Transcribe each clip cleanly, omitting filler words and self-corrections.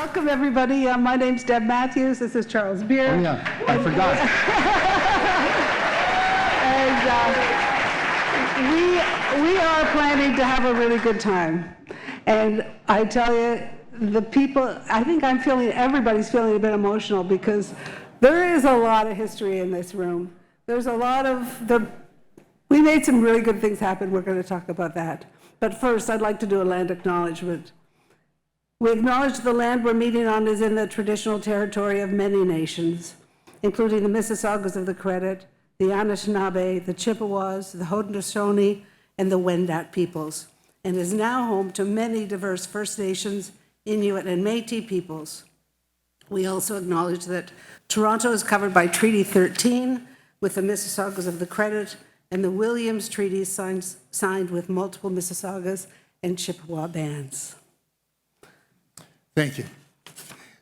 Welcome, everybody. My name's Deb Matthews. This is Charles Beer. Oh, yeah, I forgot. And we are planning to have a really good time. And I tell you, the people, I think everybody's feeling a bit emotional because there is a lot of history in this room. There's a lot of, we made some really good things happen. We're going to talk about that. But first, I'd like to do a land acknowledgement. We acknowledge the land we're meeting on is in the traditional territory of many nations, including the Mississaugas of the Credit, the Anishinaabe, the Chippewas, the Haudenosaunee, and the Wendat peoples, and is now home to many diverse First Nations, Inuit, and Métis peoples. We also acknowledge that Toronto is covered by Treaty 13 with the Mississaugas of the Credit and the Williams Treaty signed with multiple Mississaugas and Chippewa bands. Thank you.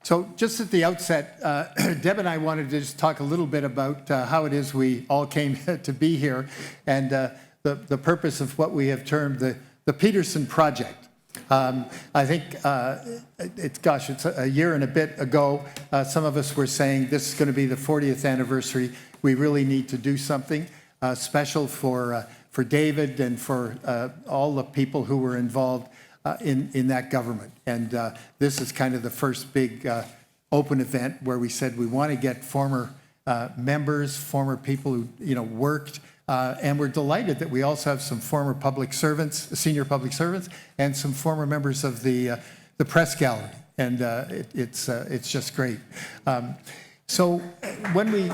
So just at the outset, Deb and I wanted to just talk a little bit about how it is we all came to be here and the purpose of what we have termed the Peterson Project. I think it's a year and a bit ago, some of us were saying this is going to be the 40th anniversary. We really need to do something special for David and for all the people who were involved in that government. And this is kind of the first big open event where we said we want to get former members, former people who worked, and we're delighted that we also have some former public servants, senior public servants, and some former members of the press gallery. And it's just great. So when we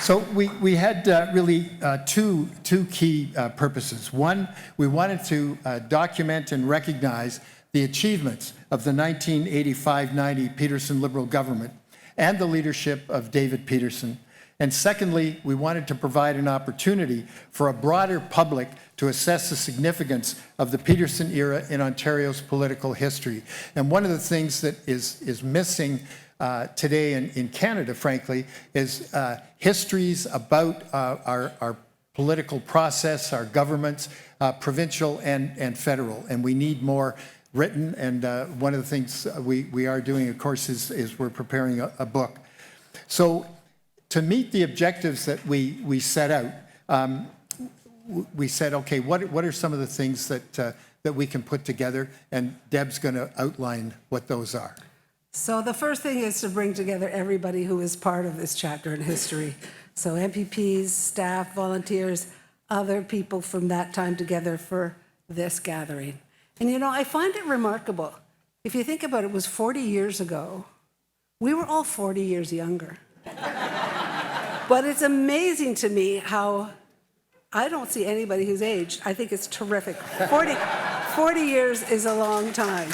So we had really two key purposes. One, we wanted to document and recognize the achievements of the 1985-90 Peterson Liberal government and the leadership of David Peterson. And secondly, we wanted to provide an opportunity for a broader public to assess the significance of the Peterson era in Ontario's political history. And one of the things that is missing today in Canada, frankly, is histories about our political process, our governments, provincial and federal. And we need more written. And one of the things we are doing, of course, is we're preparing a book. So to meet the objectives that we set out, we said, okay, what are some of the things that we can put together? And Deb's going to outline what those are. So the first thing is to bring together everybody who is part of this chapter in history. So MPPs, staff, volunteers, other people from that time together for this gathering. And I find it remarkable. If you think about it, it was 40 years ago. We were all 40 years younger. But it's amazing to me how I don't see anybody who's aged. I think it's terrific. 40 years is a long time.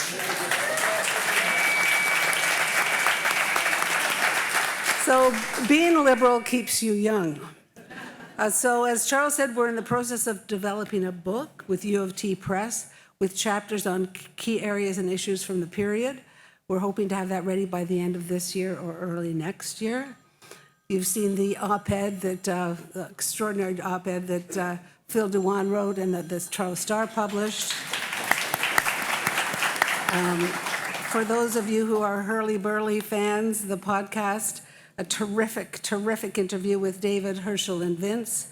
So being liberal keeps you young. So as Charles said, we're in the process of developing a book with U of T Press with chapters on key areas and issues from the period. We're hoping to have that ready by the end of this year or early next year. You've seen the op-ed, the extraordinary op-ed that Phil Dewan wrote and that this Toronto Star published. For those of you who are Hurly-Burly fans, the podcast, a terrific interview with David, Herschel, and Vince.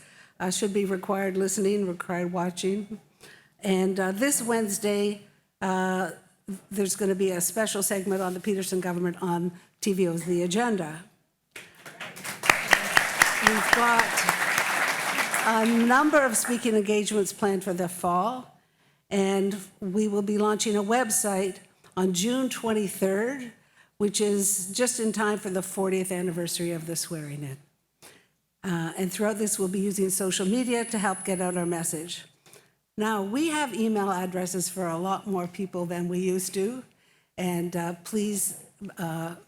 Should be required listening, required watching. And this Wednesday, there's going to be a special segment on the Peterson Government on TVO's The Agenda. We've got a number of speaking engagements planned for the fall, and we will be launching a website on June 23rd, which is just in time for the 40th anniversary of the swearing-in. And throughout this, we'll be using social media to help get out our message. Now, we have email addresses for a lot more people than we used to, and please,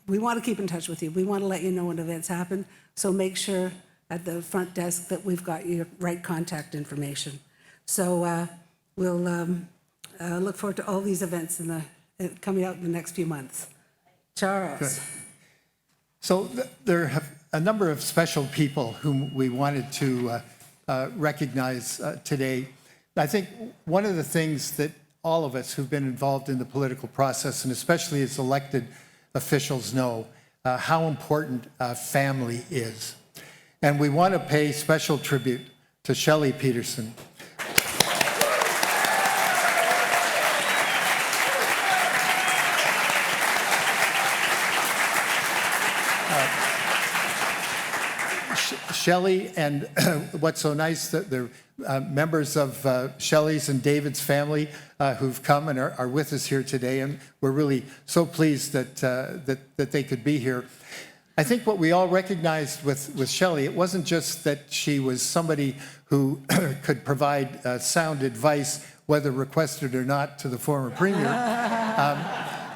we want to keep in touch with you. We want to let you know when events happen, so make sure at the front desk that we've got your right contact information. So we'll look forward to all these events coming out in the next few months. Charles. Good. So there have a number of special people whom we wanted to recognize today. I think one of the things that all of us who've been involved in the political process, and especially as elected officials, know how important family is. And we want to pay special tribute to Shelley Peterson. Shelley, and what's so nice that the members of Shelley's and David's family who've come and are with us here today, and we're really so pleased that that they could be here. I think what we all recognized with Shelley, it wasn't just that she was somebody who could provide sound advice, whether requested or not, to the former premier.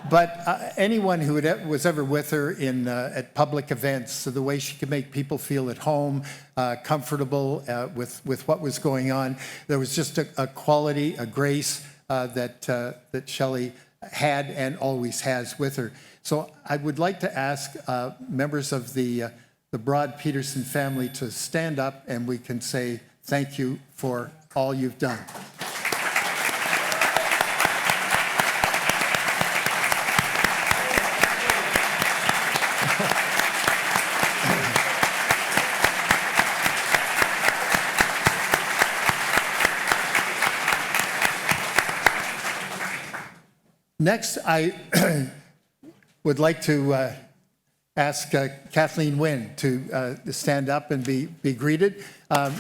But anyone who was ever with her at public events, so the way she could make people feel at home, comfortable with what was going on, there was just a quality, a grace that Shelley had and always has with her. So I would like to ask members of the broad Peterson family to stand up, and we can say thank you for all you've done. Next, I would like to ask Kathleen Wynne to stand up and be greeted. Our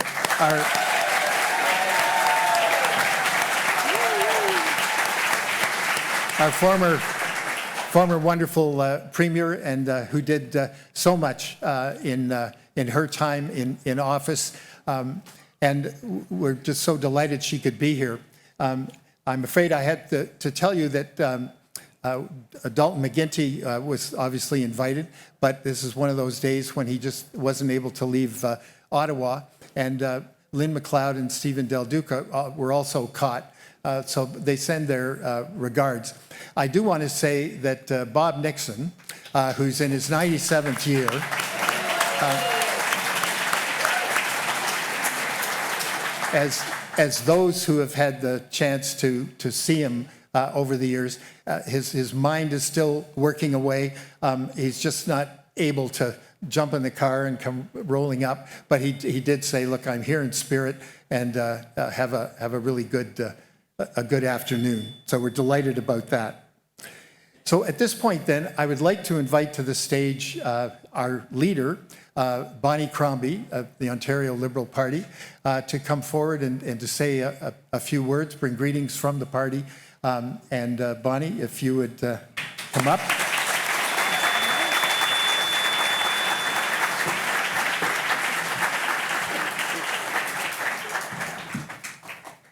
former wonderful premier, and who did so much in her time in office, and we're just so delighted she could be here. I'm afraid I had to tell you that Dalton McGuinty was obviously invited, but this is one of those days when he just wasn't able to leave Ottawa, and Lynn McLeod and Stephen Del Duca were also caught, so they send their regards. I do want to say that Bob Nixon, who's in his 97th year, as those who have had the chance to see him over the years, his mind is still working away. He's just not able to jump in the car and come rolling up, but he did say, "Look, I'm here in spirit, and have a really good afternoon." So we're delighted about that. So at this point, then, I would like to invite to the stage our leader, Bonnie Crombie of the Ontario Liberal Party, to come forward and to say a few words, bring greetings from the party. And Bonnie, if you would come up.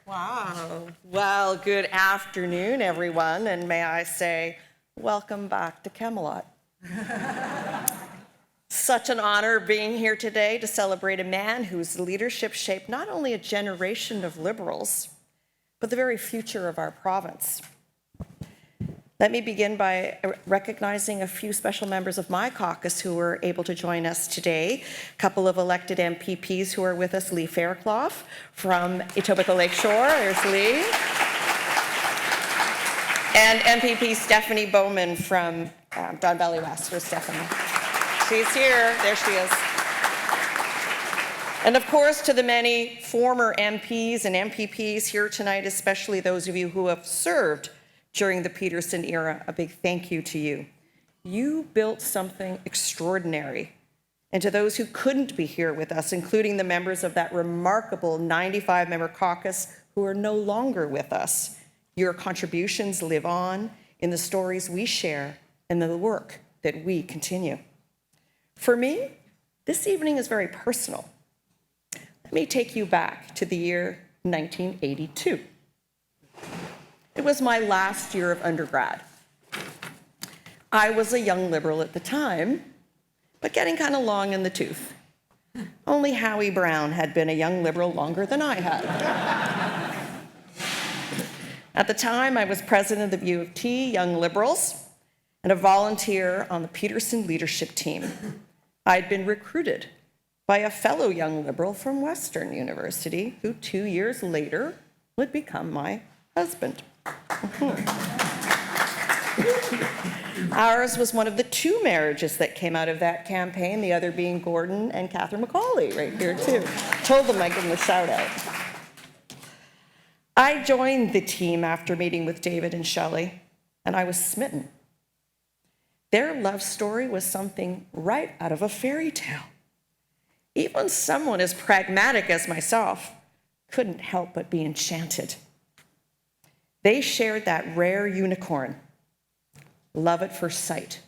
Wow. Well, good afternoon, everyone, and may I say, welcome back to Camelot. Such an honor being here today to celebrate a man whose leadership shaped not only a generation of Liberals, but the very future of our province. Let me begin by recognizing a few special members of my caucus who were able to join us today. A couple of elected MPPs who are with us, Lee Fairclough from Etobicoke Lakeshore, there's Lee. And MPP Stephanie Bowman from Don Valley West. Where's Stephanie? She's here, there she is. And of course, to the many former MPs and MPPs here tonight, especially those of you who have served during the Peterson era, a big thank you to you. You built something extraordinary. And to those who couldn't be here with us, including the members of that remarkable 95-member caucus who are no longer with us, your contributions live on in the stories we share and the work that we continue. For me, this evening is very personal. Let me take you back to the year 1982. It was my last year of undergrad. I was a young Liberal at the time, but getting kind of long in the tooth. Only Howie Brown had been a young Liberal longer than I had. At the time, I was president of the U of T Young Liberals and a volunteer on the Peterson leadership team. I'd been recruited by a fellow young Liberal from Western University, who 2 years later would become my husband. Ours was one of the 2 marriages that came out of that campaign, the other being Gordon and Catherine McCauley right here too. Told them I'd give them a shout out. I joined the team after meeting with David and Shelley, and I was smitten. Their love story was something right out of a fairy tale. Even someone as pragmatic as myself couldn't help but be enchanted. They shared that rare unicorn, love at first sight.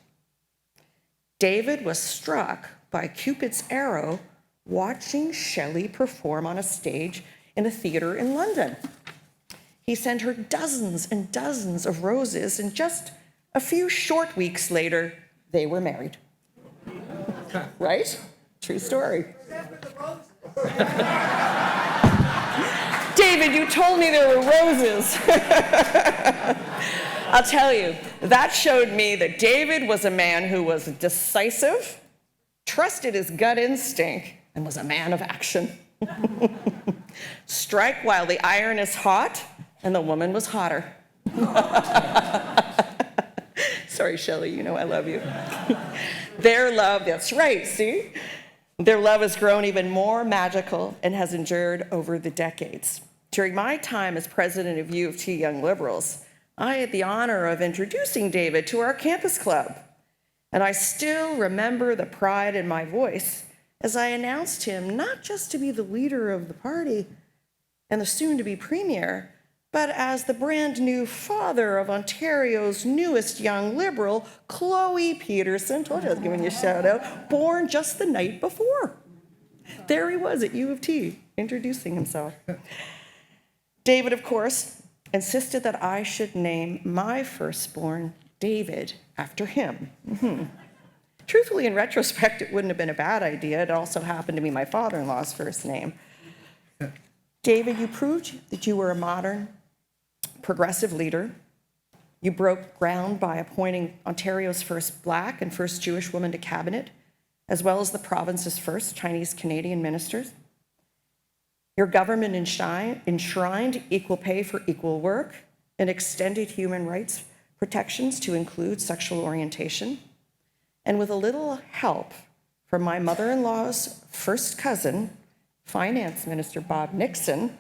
David was struck by Cupid's arrow watching Shelley perform on a stage in a theater in London. He sent her dozens and dozens of roses, and just a few short weeks later, they were married. Right? True story. David, you told me there were roses. I'll tell you, that showed me that David was a man who was decisive, trusted his gut instinct, and was a man of action. Strike while the iron is hot, and the woman was hotter. Sorry, Shelley, you know I love you. Their love, that's right, see? Their love has grown even more magical and has endured over the decades. During my time as president of U of T Young Liberals, I had the honor of introducing David to our campus club. And I still remember the pride in my voice as I announced him not just to be the leader of the party and the soon-to-be premier, but as the brand new father of Ontario's newest young Liberal, Chloe Peterson, told you I was giving you a shout out, born just the night before. There he was at U of T, introducing himself. David, of course, insisted that I should name my firstborn David after him. Truthfully, in retrospect, it wouldn't have been a bad idea. It also happened to be my father-in-law's first name. David, you proved that you were a modern, progressive leader. You broke ground by appointing Ontario's first Black and first Jewish woman to cabinet, as well as the province's first Chinese-Canadian ministers. Your government enshrined equal pay for equal work and extended human rights protections to include sexual orientation. And with a little help from my mother-in-law's first cousin, Finance Minister Bob Nixon,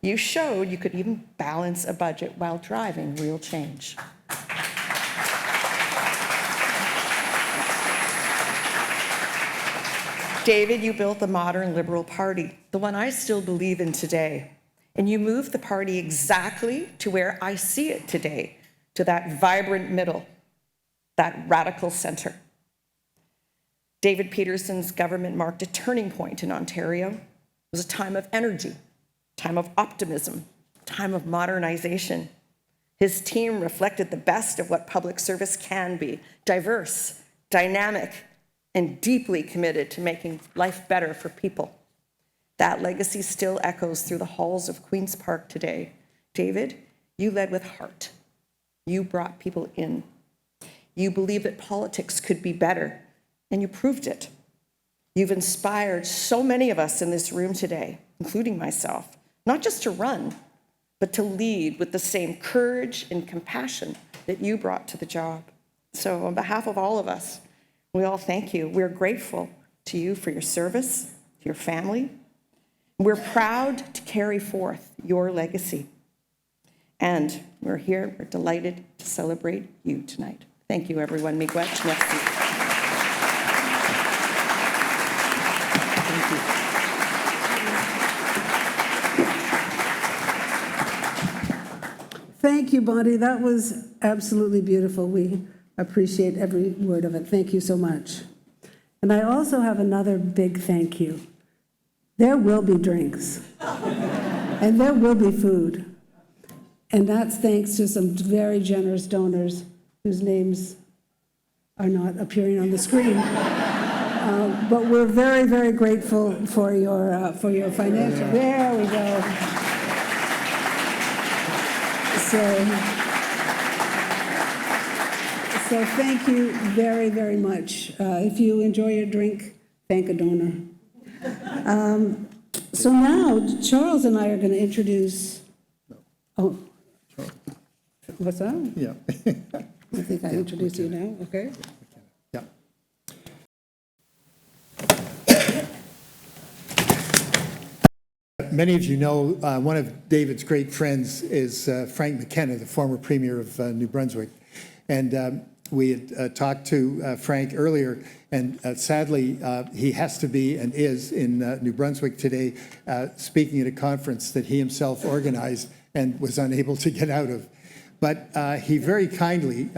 you showed you could even balance a budget while driving real change. David, you built the modern Liberal Party, the one I still believe in today. And you moved the party exactly to where I see it today, to that vibrant middle, that radical center. David Peterson's government marked a turning point in Ontario. It was a time of energy, time of optimism, time of modernization. His team reflected the best of what public service can be: diverse, dynamic, and deeply committed to making life better for people. That legacy still echoes through the halls of Queen's Park today. David, you led with heart. You brought people in. You believed that politics could be better, and you proved it. You've inspired so many of us in this room today, including myself, not just to run, but to lead with the same courage and compassion that you brought to the job. So on behalf of all of us, we all thank you. We're grateful to you for your service, to your family. We're proud to carry forth your legacy. And we're delighted to celebrate you tonight. Thank you, everyone. Miigwech, merci. Thank you. Thank you, Bonnie. That was absolutely beautiful. We appreciate every word of it. Thank you so much. And I also have another big thank you. There will be drinks, and there will be food. And that's thanks to some very generous donors whose names are not appearing on the screen. But we're very, very grateful for your financial. There we go. So thank you very, very much. If you enjoy your drink, thank a donor. So now Charles and I are going to introduce, oh, what's that? Yeah. I think I introduced you now, okay? Yeah. Many of you know one of David's great friends is Frank McKenna, the former Premier of New Brunswick. And we had talked to Frank earlier, and sadly, he has to be and is in New Brunswick today speaking at a conference that he himself organized and was unable to get out of. But he very kindly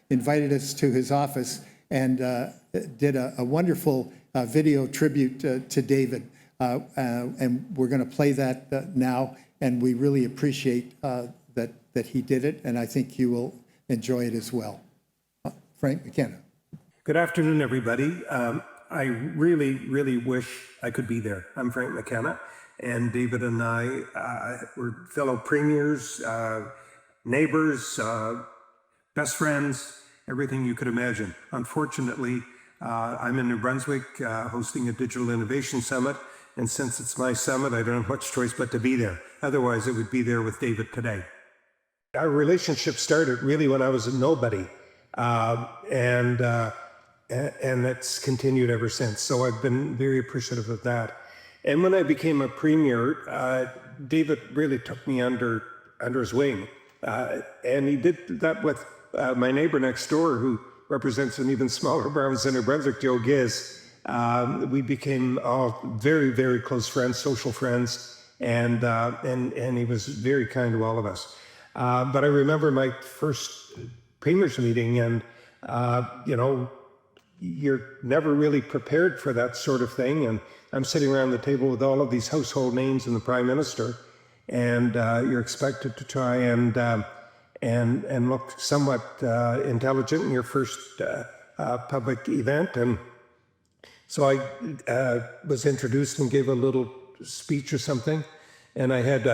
invited us to his office and did a wonderful video tribute to David. And we're going to play that now, and we really appreciate that he did it, and I think you will enjoy it as well. Frank McKenna. Good afternoon, everybody. I really, really wish I could be there. I'm Frank McKenna, and David and I were fellow premiers, neighbors, best friends, everything you could imagine. Unfortunately, I'm in New Brunswick hosting a Digital Innovation Summit, and since it's my summit, I don't have much choice but to be there. Otherwise, I would be there with David today. Our relationship started really when I was a nobody, and it's continued ever since. So I've been very appreciative of that. And when I became a premier, David really took me under his wing, and he did that with my neighbor next door, who represents an even smaller province in New Brunswick, Joe Giz. We became all very, very close friends, social friends, and he was very kind to all of us. But I remember my first premiers meeting, and you're never really prepared for that sort of thing. And I'm sitting around the table with all of these household names and the Prime Minister, and you're expected to try and look somewhat intelligent in your first public event. And so I was introduced and gave a little speech or something, and I had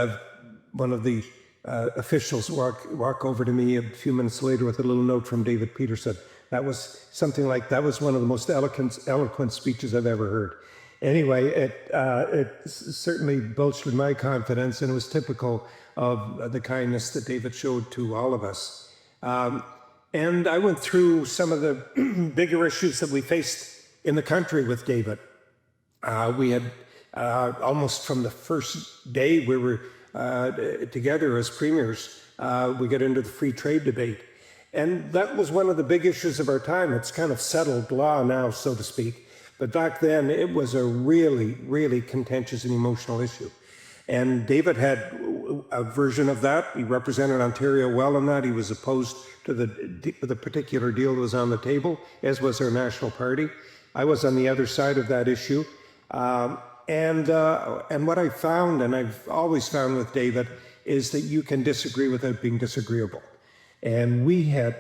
one of the officials walk over to me a few minutes later with a little note from David Peterson. That was something like, that was one of the most eloquent speeches I've ever heard. Anyway, it certainly bolstered my confidence, and it was typical of the kindness that David showed to all of us. And I went through some of the bigger issues that we faced in the country with David. We had almost from the first day we were together as premiers, we got into the free trade debate. And that was one of the big issues of our time. It's kind of settled law now, so to speak. But back then, it was a really, really contentious and emotional issue. And David had a version of that. He represented Ontario well on that. He was opposed to the particular deal that was on the table, as was our national party. I was on the other side of that issue. And what I found, and I've always found with David, is that you can disagree without being disagreeable. And we had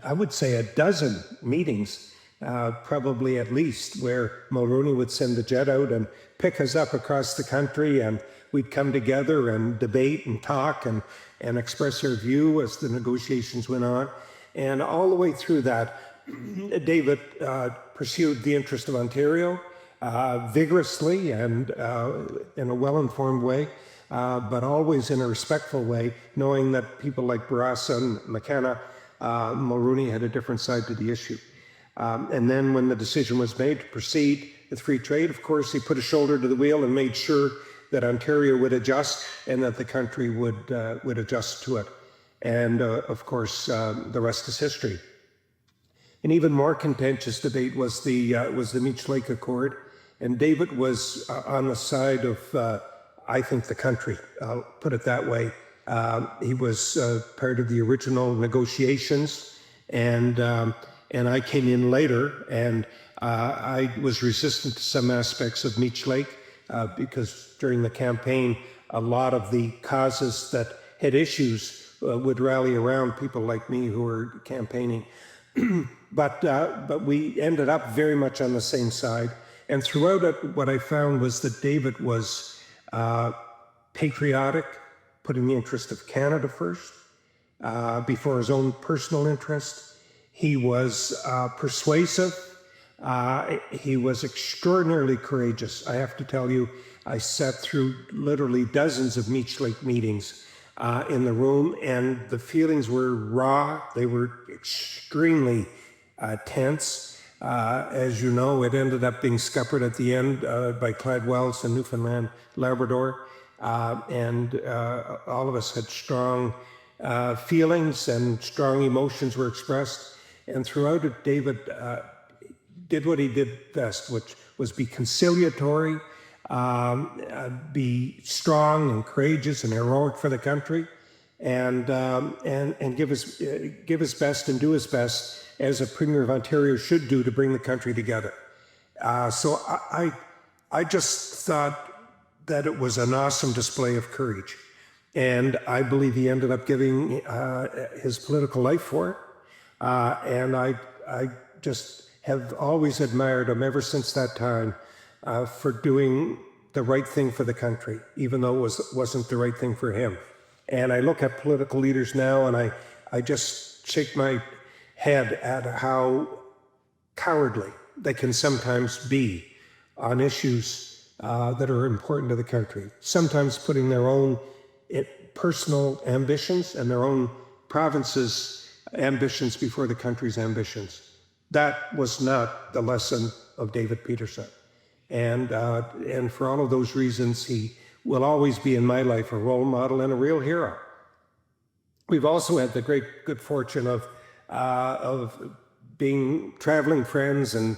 I would say a dozen meetings, probably at least, where Mulroney would send the jet out and pick us up across the country, and we'd come together and debate and talk and express our view as the negotiations went on. And all the way through that, David pursued the interest of Ontario vigorously and in a well-informed way, but always in a respectful way, knowing that people like Barassa and McKenna, Mulroney had a different side to the issue. And then when the decision was made to proceed with free trade, of course, he put a shoulder to the wheel and made sure that Ontario would adjust and that the country would adjust to it. And of course, the rest is history. An even more contentious debate was the Meech Lake Accord, and David was on the side of, I think, the country. I'll put it that way. He was part of the original negotiations, and I came in later, and I was resistant to some aspects of Meech Lake because during the campaign, a lot of the causes that had issues would rally around people like me who were campaigning. But we ended up very much on the same side. And throughout it, what I found was that David was patriotic, putting the interest of Canada first, before his own personal interest. He was persuasive, He was extraordinarily courageous. I have to tell you, I sat through literally dozens of Meech Lake meetings in the room, and the feelings were raw. They were extremely tense. As you know, it ended up being scuppered at the end by Clyde Wells in Newfoundland, Labrador. And all of us had strong feelings and strong emotions were expressed. And throughout it, David did what he did best, which was be conciliatory, be strong and courageous and heroic for the country, and give his best and do his best as a Premier of Ontario should do to bring the country together. So I just thought that it was an awesome display of courage. And I believe he ended up giving his political life for it. And I just have always admired him ever since that time for doing the right thing for the country, even though it wasn't the right thing for him. And I look at political leaders now and I just shake my head at how cowardly they can sometimes be on issues that are important to the country, sometimes putting their own personal ambitions and their own province's ambitions before the country's ambitions. That was not the lesson of David Peterson. And for all of those reasons, he will always be in my life a role model and a real hero. We've also had the great good fortune of being traveling friends and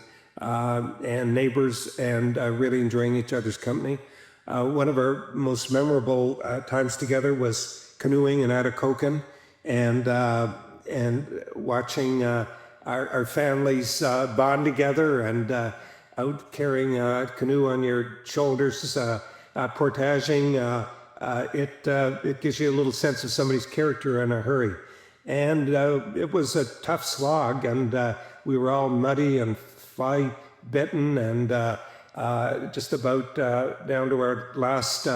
neighbors and really enjoying each other's company. One of our most memorable times together was canoeing in Atikokan and watching our families bond together and out carrying a canoe on your shoulders, portaging. It gives you a little sense of somebody's character in a hurry. And it was a tough slog, and we were all muddy and fly bitten and just about down to our last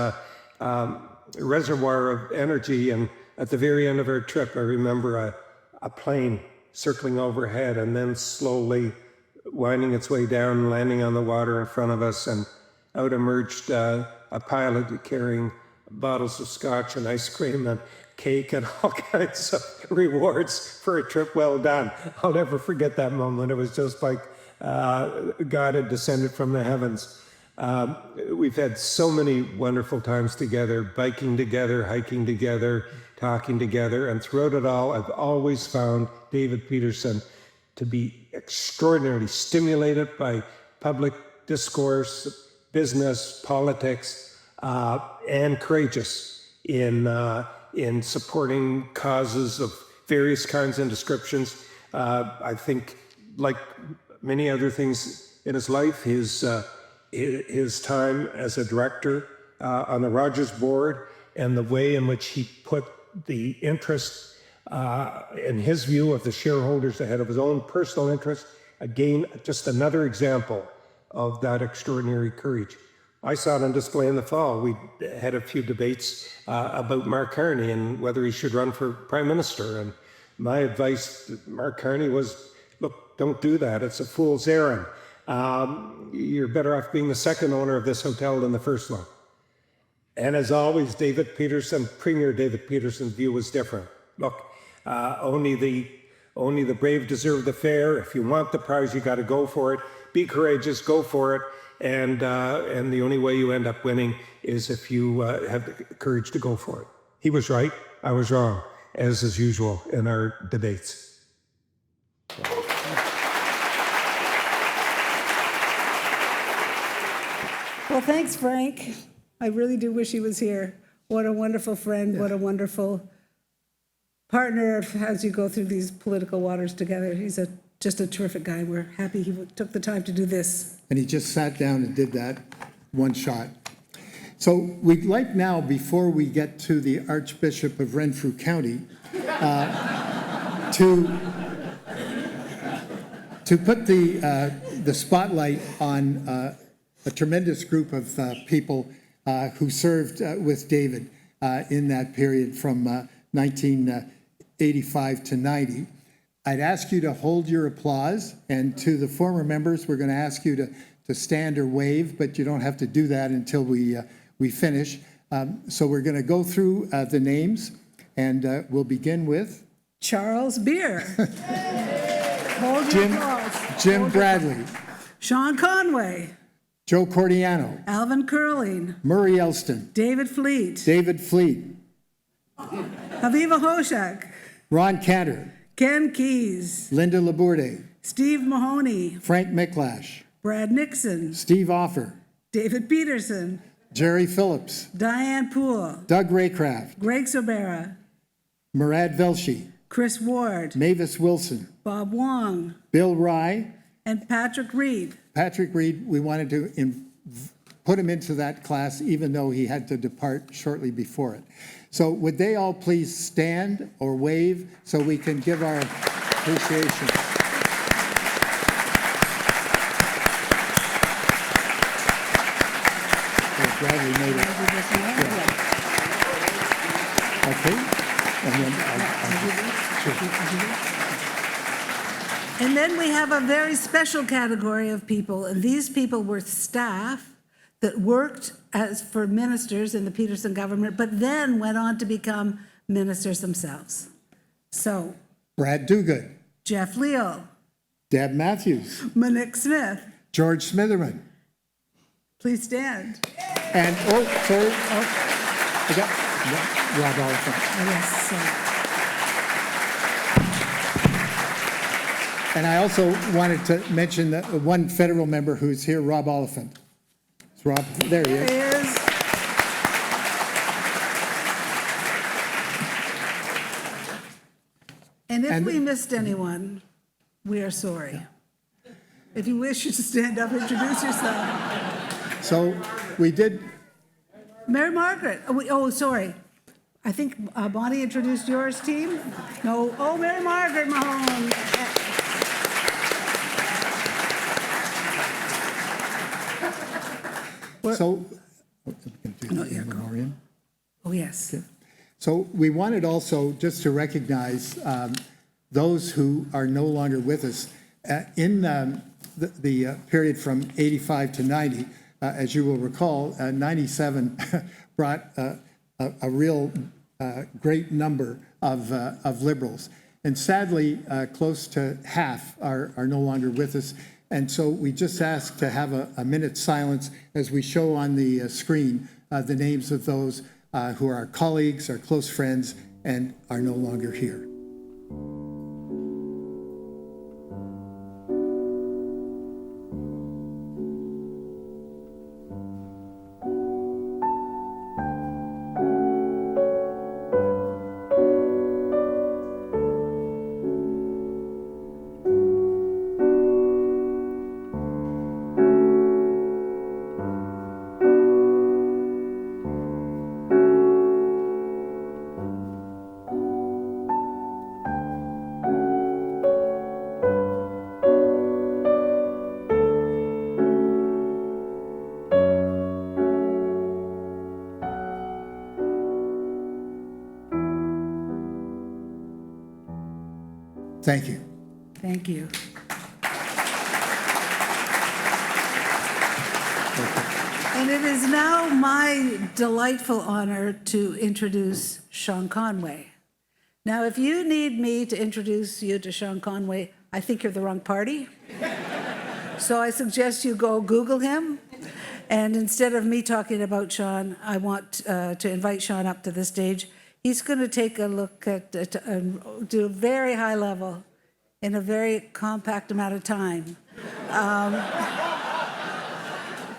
reservoir of energy. And at the very end of our trip, I remember a plane circling overhead and then slowly winding its way down and landing on the water in front of us. And out emerged a pilot carrying bottles of scotch and ice cream and cake and all kinds of rewards for a trip well done. I'll never forget that moment. It was just like God had descended from the heavens. We've had so many wonderful times together, biking together, hiking together, talking together, and throughout it all, I've always found David Peterson to be extraordinarily stimulated by public discourse, business, politics, and courageous in supporting causes of various kinds and descriptions. I think, like many other things in his life, his time as a director on the Rogers board and the way in which he put the interest in his view of the shareholders ahead of his own personal interest. Again, just another example of that extraordinary courage. I saw it on display in the fall. We had a few debates about Mark Carney and whether he should run for Prime Minister. And my advice to Mark Carney was, look, don't do that. It's a fool's errand. You're better off being the second owner of this hotel than the first one. And as always, David Peterson, Premier David Peterson's view was different. Look, only the brave deserve the fair. If you want the prize, you got to go for it. Be courageous, go for it. And the only way you end up winning is if you have the courage to go for it. He was right, I was wrong, as is usual in our debates. Well, thanks, Frank. I really do wish he was here. What a wonderful friend, what a wonderful partner as you go through these political waters together. He's just a terrific guy. We're happy he took the time to do this. And he just sat down and did that one shot. So we'd like now, before we get to the Archbishop of Renfrew County, to put the spotlight on a tremendous group of people who served with David in that period from 1985 to 90. I'd ask you to hold your applause, and to the former members, we're going to ask you to stand or wave, but you don't have to do that until we finish. So we're going to go through the names, and we'll begin with Charles Beer. Hold your applause. Jim Bradley, Sean Conway. Joe Cordiano, Alvin Curling. Murray Elston, David Fleet. David Fleet, Aviva Hoshak. Ron Cantor, Ken Keys. Linda Labourde, Steve Mahoney. Frank Micklash, Brad Nixon. Steve Offer, David Peterson. Jerry Phillips, Diane Poole. Doug Raycraft, Greg Sobera. Murad Velshi, Chris Ward. Mavis Wilson, Bob Wong. Bill Rye, And Patrick Reed. Patrick Reed. We wanted to put him into that class even though he had to depart shortly before it. So would they all please stand or wave so we can give our appreciation? Bradley made it. Okay. And then And then we have a very special category of people, and these people were staff that worked for ministers in the Peterson government, but then went on to become ministers themselves. So, Brad Duguid, Jeff Leal, Deb Matthews, Monique Smith, George Smitherman, please stand. and, sorry, I got Rob Oliphant. Oh, yes, sorry. And I also wanted to mention that one federal member who's here, Rob Oliphant. It's Rob, there he is. There he is. And if we missed anyone, we are sorry. If you wish, you to stand up, introduce yourself. So we did, Mary Margaret, sorry. I think Bonnie introduced yours team? No, Mary Margaret Mahone. so. No, you're going. Oh, yes. So we wanted also just to recognize those who are no longer with us. In the period from 85 to 90, as you will recall, 97 brought a real great number of Liberals. And sadly, close to half are no longer with us. And so we just ask to have a minute's silence as we show on the screen the names of those who are our colleagues, our close friends, and are no longer here. Thank you. Thank you. And it is now my delightful honor to introduce Sean Conway. Now, if you need me to introduce you to Sean Conway, I think you're the wrong party. So I suggest you go Google him. And instead of me talking about Sean, I want to invite Sean up to the stage. He's going to take a look at, do a very high level in a very compact amount of time.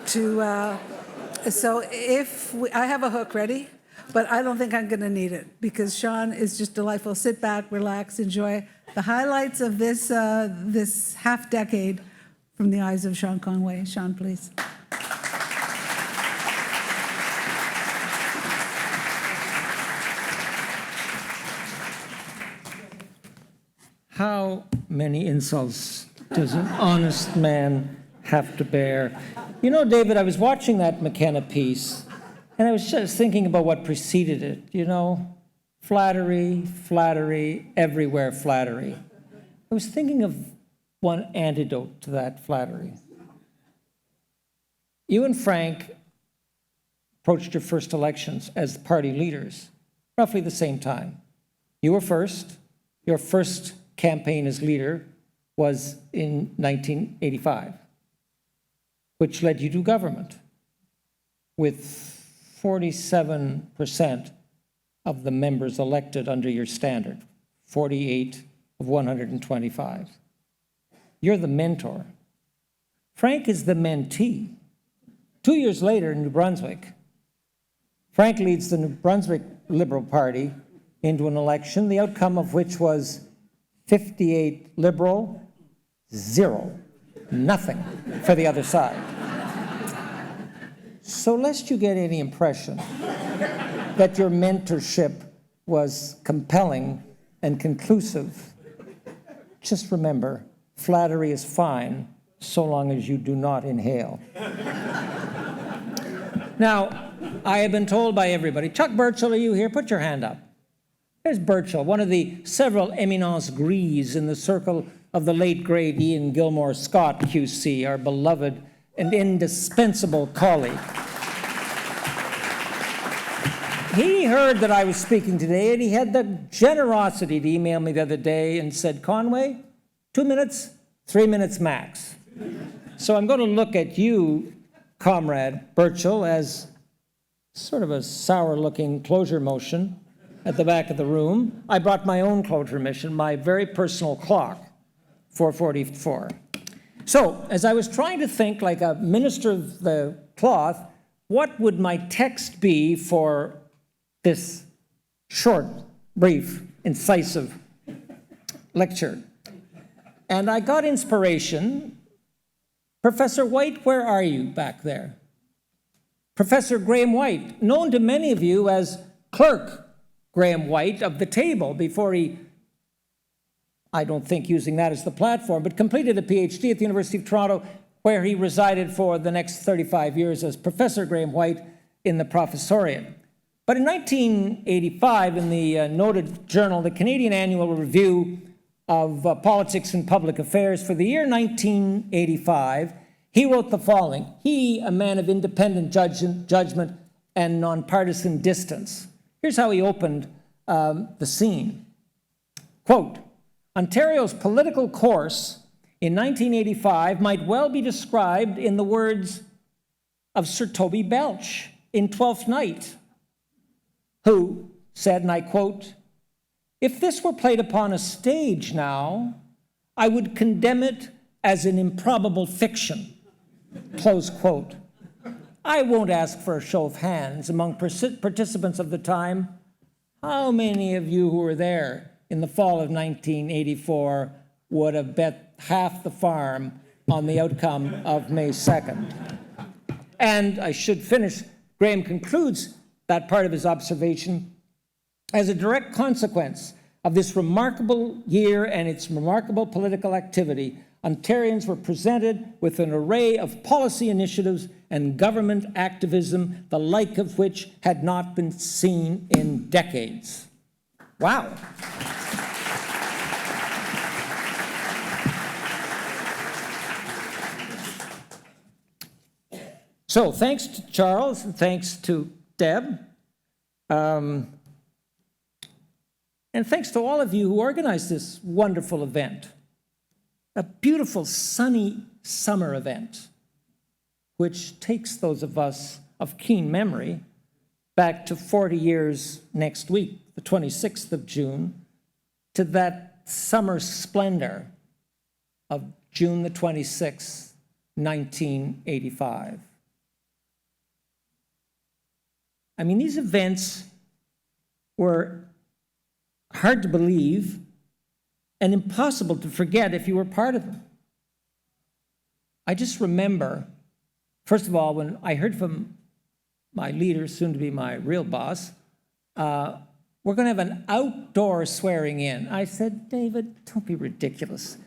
So I have a hook ready, but I don't think I'm going to need it because Sean is just delightful. Sit back, relax, enjoy the highlights of this half decade from the eyes of Sean Conway. Sean, please. How many insults does an honest man have to bear? You know, David, I was watching that McKenna piece, and I was just thinking about what preceded it, you know? Flattery, flattery, everywhere flattery. I was thinking of one antidote to that flattery. You and Frank approached your first elections as party leaders, roughly the same time. You were first. Your first campaign as leader was in 1985, which led you to government with 47% of the members elected under your standard, 48 of 125. You're the mentor. Frank is the mentee. 2 years later in New Brunswick, Frank leads the New Brunswick Liberal Party into an election, the outcome of which was 58 Liberal, 0, nothing for the other side. So lest you get any impression that your mentorship was compelling and conclusive, just remember, flattery is fine so long as you do not inhale. Now, I have been told by everybody, Chuck Burchell, are you here? Put your hand up. There's Burchell, one of the several eminence grise in the circle of the late great Ian Gilmore Scott, QC, our beloved and indispensable colleague. He heard that I was speaking today, and he had the generosity to email me the other day and said, Conway, 2 minutes, 3 minutes max. So I'm going to look at you, Comrade Burchell, as sort of a sour-looking closure motion at the back of the room. I brought my own closure mission, my very personal clock, 4:44. So, as I was trying to think like a minister of the cloth, what would my text be for this short, brief, incisive lecture? And I got inspiration. Professor White, where are you back there? Professor Graham White, known to many of you as Clerk Graham White of the table before he, I don't think using that as the platform, but completed a PhD at the University of Toronto, where he resided for the next 35 years as Professor Graham White in the professoriate. But in 1985, in the noted journal, the Canadian Annual Review of Politics and Public Affairs for the year 1985, he wrote the following. He, a man of independent judgment and nonpartisan distance. Here's how he opened the scene. Quote, Ontario's political course in 1985 might well be described in the words of Sir Toby Belch in Twelfth Night, who said, and I quote, if this were played upon a stage now, I would condemn it as an improbable fiction, close quote. I won't ask for a show of hands among participants of the time. How many of you who were there in the fall of 1984 would have bet half the farm on the outcome of May 2nd? And I should finish, Graham concludes that part of his observation. As a direct consequence of this remarkable year and its remarkable political activity, Ontarians were presented with an array of policy initiatives and government activism, the like of which had not been seen in decades. Wow. So thanks to Charles and thanks to Deb, and thanks to all of you who organized this wonderful event, a beautiful sunny summer event, which takes those of us of keen memory back to 40 years next week, the 26th of June, to that summer splendor of June the 26th, 1985. I mean, these events were hard to believe and impossible to forget if you were part of them. I just remember, first of all, when I heard from my leader, soon to be my real boss, we're going to have an outdoor swearing in. I said, David, don't be ridiculous.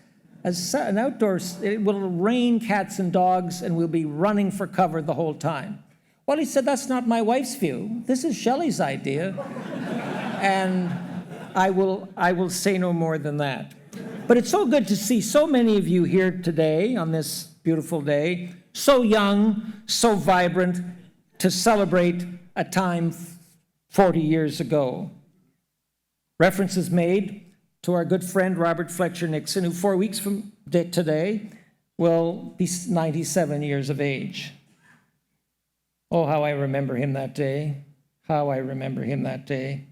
As an outdoor, it will rain cats and dogs and we'll be running for cover the whole time. Well, he said, that's not my wife's view. This is Shelley's idea. And I will say no more than that. But it's so good to see so many of you here today on this beautiful day, so young, so vibrant, to celebrate a time 40 years ago. Reference is made to our good friend Robert Fletcher Nixon, who 4 weeks from today will be 97 years of age. Oh, how I remember him that day. How I remember him that day.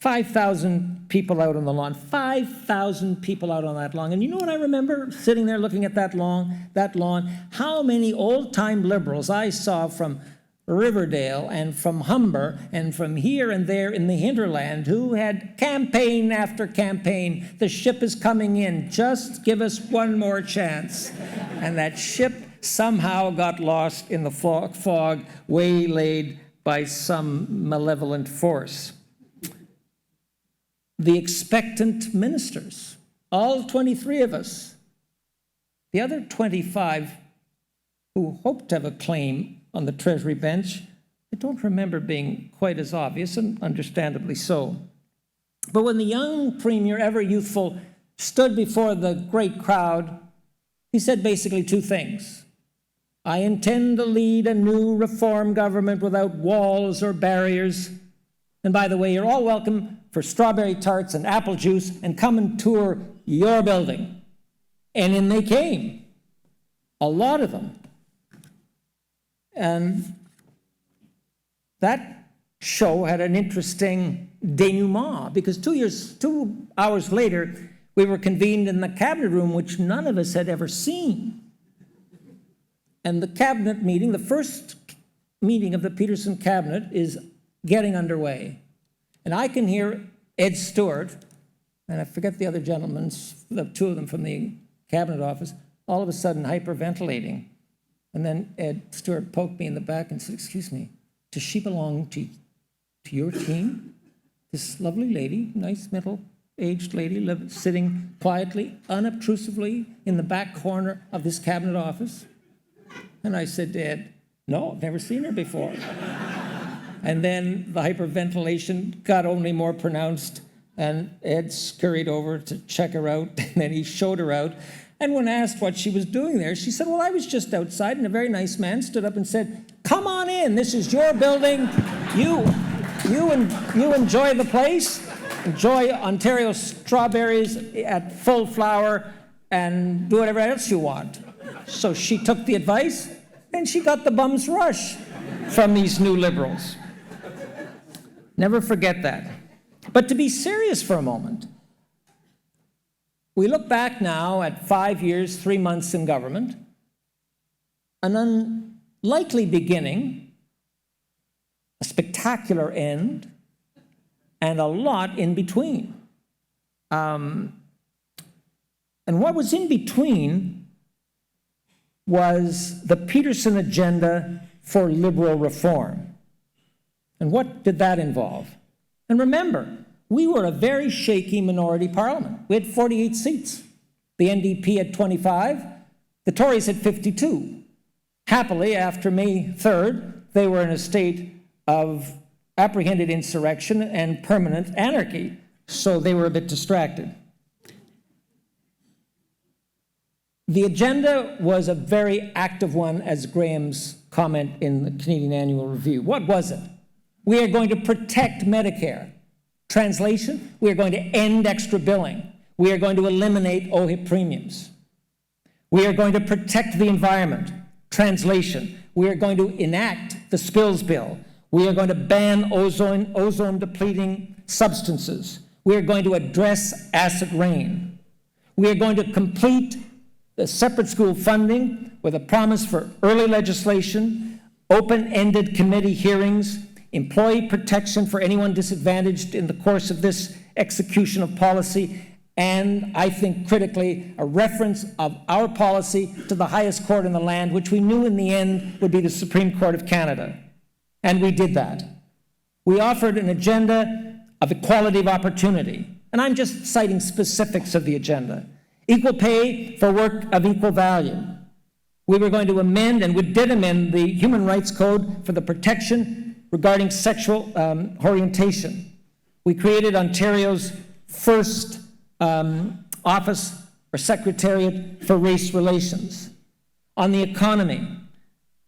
5,000 people out on the lawn. 5,000 people out on that lawn. And you know what I remember sitting there looking at that lawn? How many old-time liberals I saw from Riverdale and from Humber and from here and there in the hinterland who had campaign after campaign. The ship is coming in. Just give us one more chance. And that ship somehow got lost in the fog, waylaid by some malevolent force. The expectant ministers, all 23 of us. The other 25 who hoped to have a claim on the Treasury bench, I don't remember being quite as obvious, and understandably so. But when the young Premier, ever youthful, stood before the great crowd, he said basically two things. I intend to lead a new reform government without walls or barriers. And by the way, you're all welcome for strawberry tarts and apple juice and come and tour your building. And in they came, a lot of them. And that show had an interesting denouement because 2 hours later, we were convened in the cabinet room, which none of us had ever seen. And the cabinet meeting, the first meeting of the Peterson cabinet, is getting underway. And I can hear Ed Stewart, and I forget the other gentlemen, the two of them from the cabinet office, all of a sudden hyperventilating. And then Ed Stewart poked me in the back and said, excuse me, does she belong to your team? This lovely lady, nice middle-aged lady, sitting quietly, unobtrusively in the back corner of this cabinet office. And I said to Ed, no, I've never seen her before. And then the hyperventilation got only more pronounced, and Ed scurried over to check her out, and then he showed her out. And when asked what she was doing there, she said, well, I was just outside, and a very nice man stood up and said, come on in, this is your building. You enjoy the place, enjoy Ontario strawberries at full flower, and do whatever else you want. So she took the advice, and she got the bum's rush from these new liberals. Never forget that. But to be serious for a moment, we look back now at 5 years, 3 months in government, an unlikely beginning, a spectacular end, and a lot in between. And what was in between was the Peterson agenda for liberal reform. And what did that involve? And remember, we were a very shaky minority parliament. We had 48 seats. The NDP had 25. The Tories had 52. Happily, after May 3rd, they were in a state of apprehended insurrection and permanent anarchy, so they were a bit distracted. The agenda was a very active one, as Graham's comment in the Canadian Annual Review. What was it? We are going to protect Medicare. Translation, we are going to end extra billing. We are going to eliminate OHIP premiums. We are going to protect the environment. Translation, we are going to enact the spills bill. We are going to ban ozone-depleting substances. We are going to address acid rain. We are going to complete the separate school funding with a promise for early legislation, open-ended committee hearings, employee protection for anyone disadvantaged in the course of this execution of policy, and I think critically, a reference of our policy to the highest court in the land, which we knew in the end would be the Supreme Court of Canada. And we did that. We offered an agenda of equality of opportunity. And I'm just citing specifics of the agenda. Equal pay for work of equal value. We were going to amend, and we did amend, the Human Rights Code for the protection regarding sexual orientation. We created Ontario's first Office or Secretariat for Race Relations. On the economy,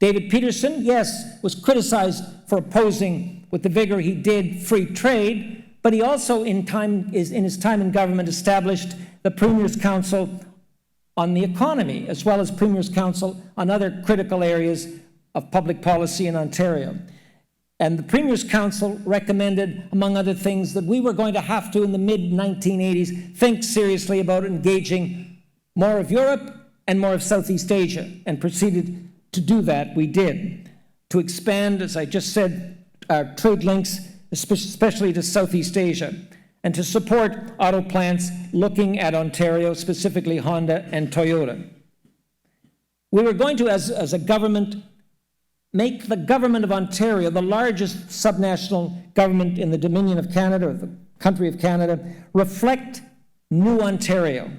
David Peterson, yes, was criticized for opposing with the vigor he did free trade, but he also in his time in government established the Premier's Council on the economy, as well as Premier's Council on other critical areas of public policy in Ontario. And the Premier's Council recommended, among other things, that we were going to have to, in the mid-1980s, think seriously about engaging more of Europe and more of Southeast Asia, and proceeded to do that. We did. To expand, as I just said, our trade links, especially to Southeast Asia, and to support auto plants looking at Ontario, specifically Honda and Toyota. We were going to, as a government, make the government of Ontario the largest subnational government in the Dominion of Canada, or the country of Canada, reflect new Ontario.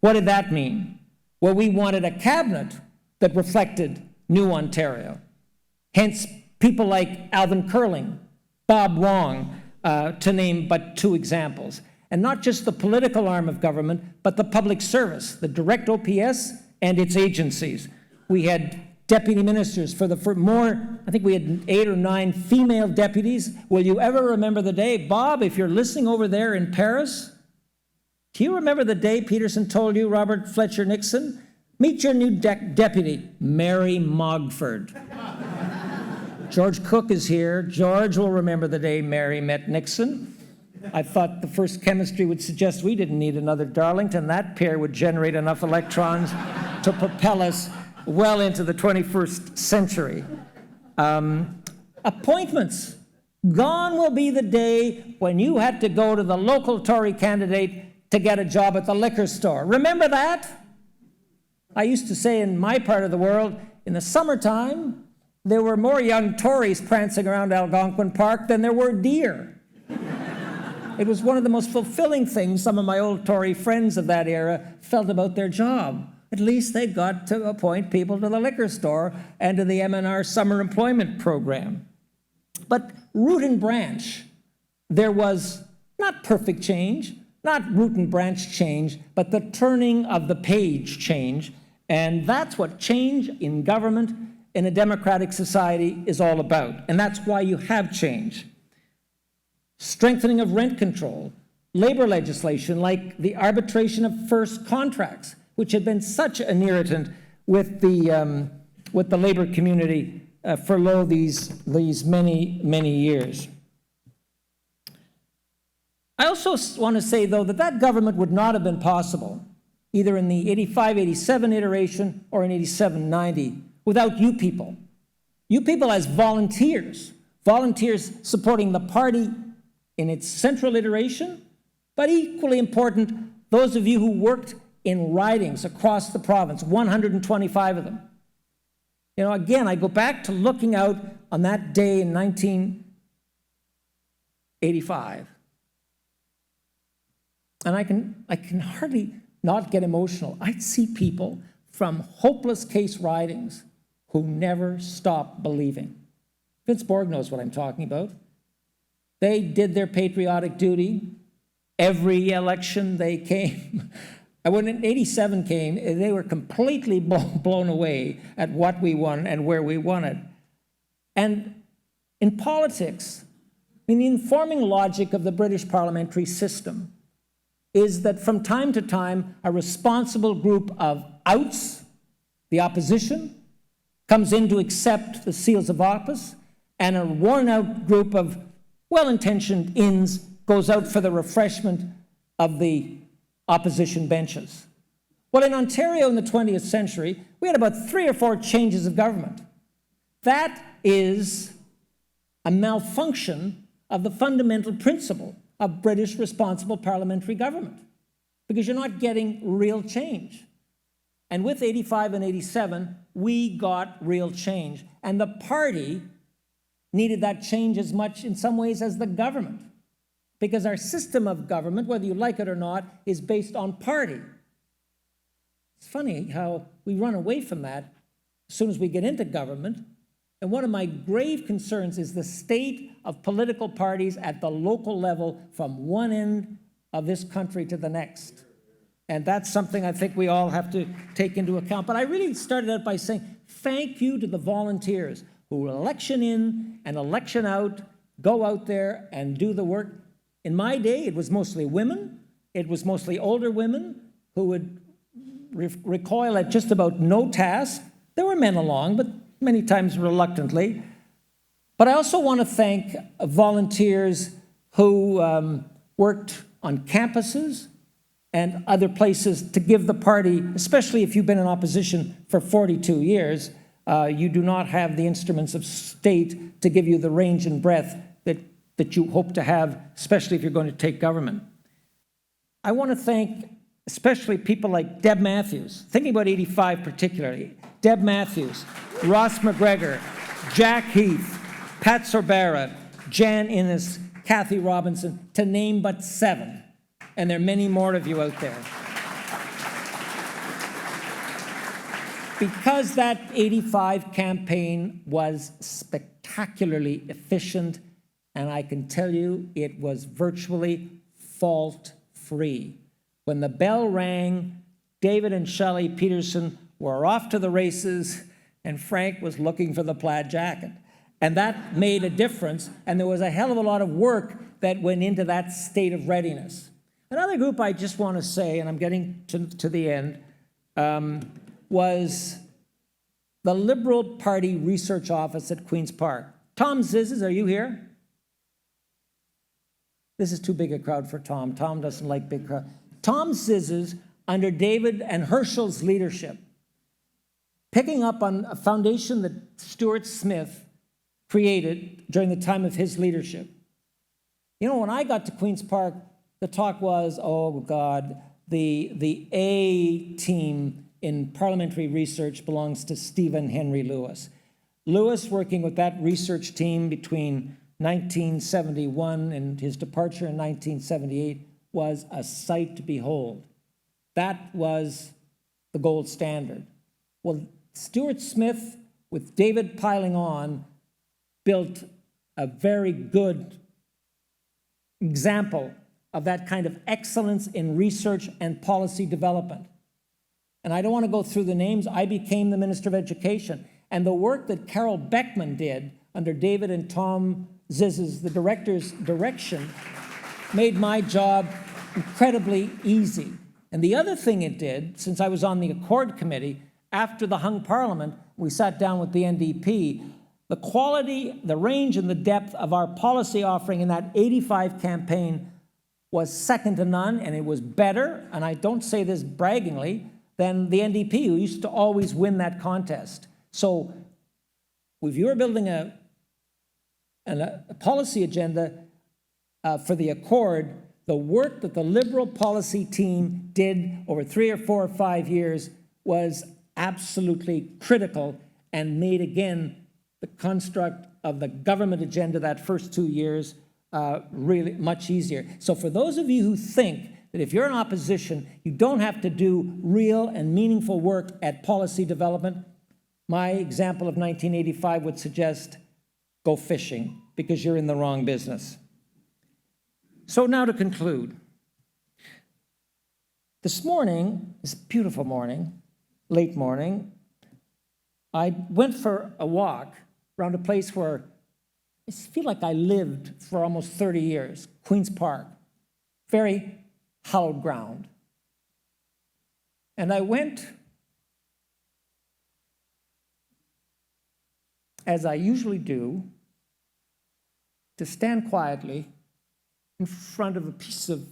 What did that mean? Well, we wanted a cabinet that reflected new Ontario. Hence, people like Alvin Curling, Bob Wong, to name but two examples. And not just the political arm of government, but the public service, the direct OPS and its agencies. We had deputy ministers for more, I think we had 8 or 9 female deputies. Will you ever remember the day? Bob, if you're listening over there in Paris, do you remember the day Peterson told you, Robert Fletcher Nixon, meet your new deputy, Mary Mogford. George Cook is here. George will remember the day Mary met Nixon. I thought the first chemistry would suggest we didn't need another Darlington. That pair would generate enough electrons to propel us well into the 21st century. Appointments. Gone will be the day when you had to go to the local Tory candidate to get a job at the liquor store. Remember that? I used to say in my part of the world, in the summertime, there were more young Tories prancing around Algonquin Park than there were deer. It was one of the most fulfilling things some of my old Tory friends of that era felt about their job. At least they got to appoint people to the liquor store and to the MNR summer employment program. But root and branch, there was not perfect change, not root and branch change, but the turning of the page change. And that's what change in government in a democratic society is all about. And that's why you have change. Strengthening of rent control, labor legislation like the arbitration of first contracts, which had been such an irritant with the labor community for these many years. I also want to say, though, that government would not have been possible, either in the 85-87 iteration or in 87-90, without you people. You people as volunteers supporting the party in its central iteration, but equally important, those of you who worked in ridings across the province, 125 of them. You know, again, I go back to looking out on that day in 1985, and I can hardly not get emotional. I'd see people from hopeless case ridings who never stopped believing. Vince Borg knows what I'm talking about. They did their patriotic duty. Every election they came. When 87 came, they were completely blown away at what we won and where we won it. And in politics, the informing logic of the British parliamentary system is that from time to time, a responsible group of outs, the opposition, comes in to accept the seals of office, and a worn-out group of well-intentioned ins goes out for the refreshment of the opposition benches. Well, in Ontario in the 20th century, we had about 3 or 4 changes of government. That is a malfunction of the fundamental principle of British responsible parliamentary government, because you're not getting real change. And with 85 and 87, we got real change. And the party needed that change as much in some ways as the government, because our system of government, whether you like it or not, is based on party. It's funny how we run away from that as soon as we get into government. And one of my grave concerns is the state of political parties at the local level from one end of this country to the next. And that's something I think we all have to take into account. But I really started out by saying thank you to the volunteers who election in and election out, go out there and do the work. In my day, it was mostly women. It was mostly older women who would recoil at just about no task. There were men along, but many times reluctantly. But I also want to thank volunteers who worked on campuses and other places to give the party, especially if you've been in opposition for 42 years, you do not have the instruments of state to give you the range and breadth that you hope to have, especially if you're going to take government. I want to thank especially people like Deb Matthews, thinking about 85 particularly, Deb Matthews, Ross McGregor, Jack Heath, Pat Sorbera, Jan Innes, Kathy Robinson, to name but 7. And there are many more of you out there. Because that 85 campaign was spectacularly efficient, and I can tell you it was virtually fault-free. When the bell rang, David and Shelley Peterson were off to the races, and Frank was looking for the plaid jacket. And that made a difference, and there was a hell of a lot of work that went into that state of readiness. Another group I just want to say, and I'm getting to the end, was the Liberal Party Research Office at Queen's Park. Tom Zizzes, are you here? This is too big a crowd for Tom. Tom doesn't like big crowds. Tom Zizzes, under David and Herschel's leadership, picking up on a foundation that Stuart Smith created during the time of his leadership. You know, when I got to Queen's Park, the talk was, oh God, the A team in parliamentary research belongs to Stephen Henry Lewis. Lewis, working with that research team between 1971 and his departure in 1978, was a sight to behold. That was the gold standard. Well, Stuart Smith, with David piling on, built a very good example of that kind of excellence in research and policy development. And I don't want to go through the names. I became the Minister of Education. And the work that Carol Beckman did under David and Tom Zizzes, the director's direction, made my job incredibly easy. And the other thing it did, since I was on the Accord Committee, after the hung Parliament, we sat down with the NDP, the quality, the range, and the depth of our policy offering in that 85 campaign was second to none, and it was better, and I don't say this braggingly, than the NDP, who used to always win that contest. So if you're building a policy agenda for the Accord, the work that the Liberal policy team did over 3 or 4 or 5 years was absolutely critical and made, again, the construct of the government agenda that first 2 years really much easier. So for those of you who think that if you're in opposition, you don't have to do real and meaningful work at policy development, my example of 1985 would suggest go fishing, because you're in the wrong business. So now to conclude. This morning, this beautiful morning, late morning, I went for a walk around a place where I feel like I lived for almost 30 years, Queen's Park, very hallowed ground. And I went, as I usually do, to stand quietly in front of a piece of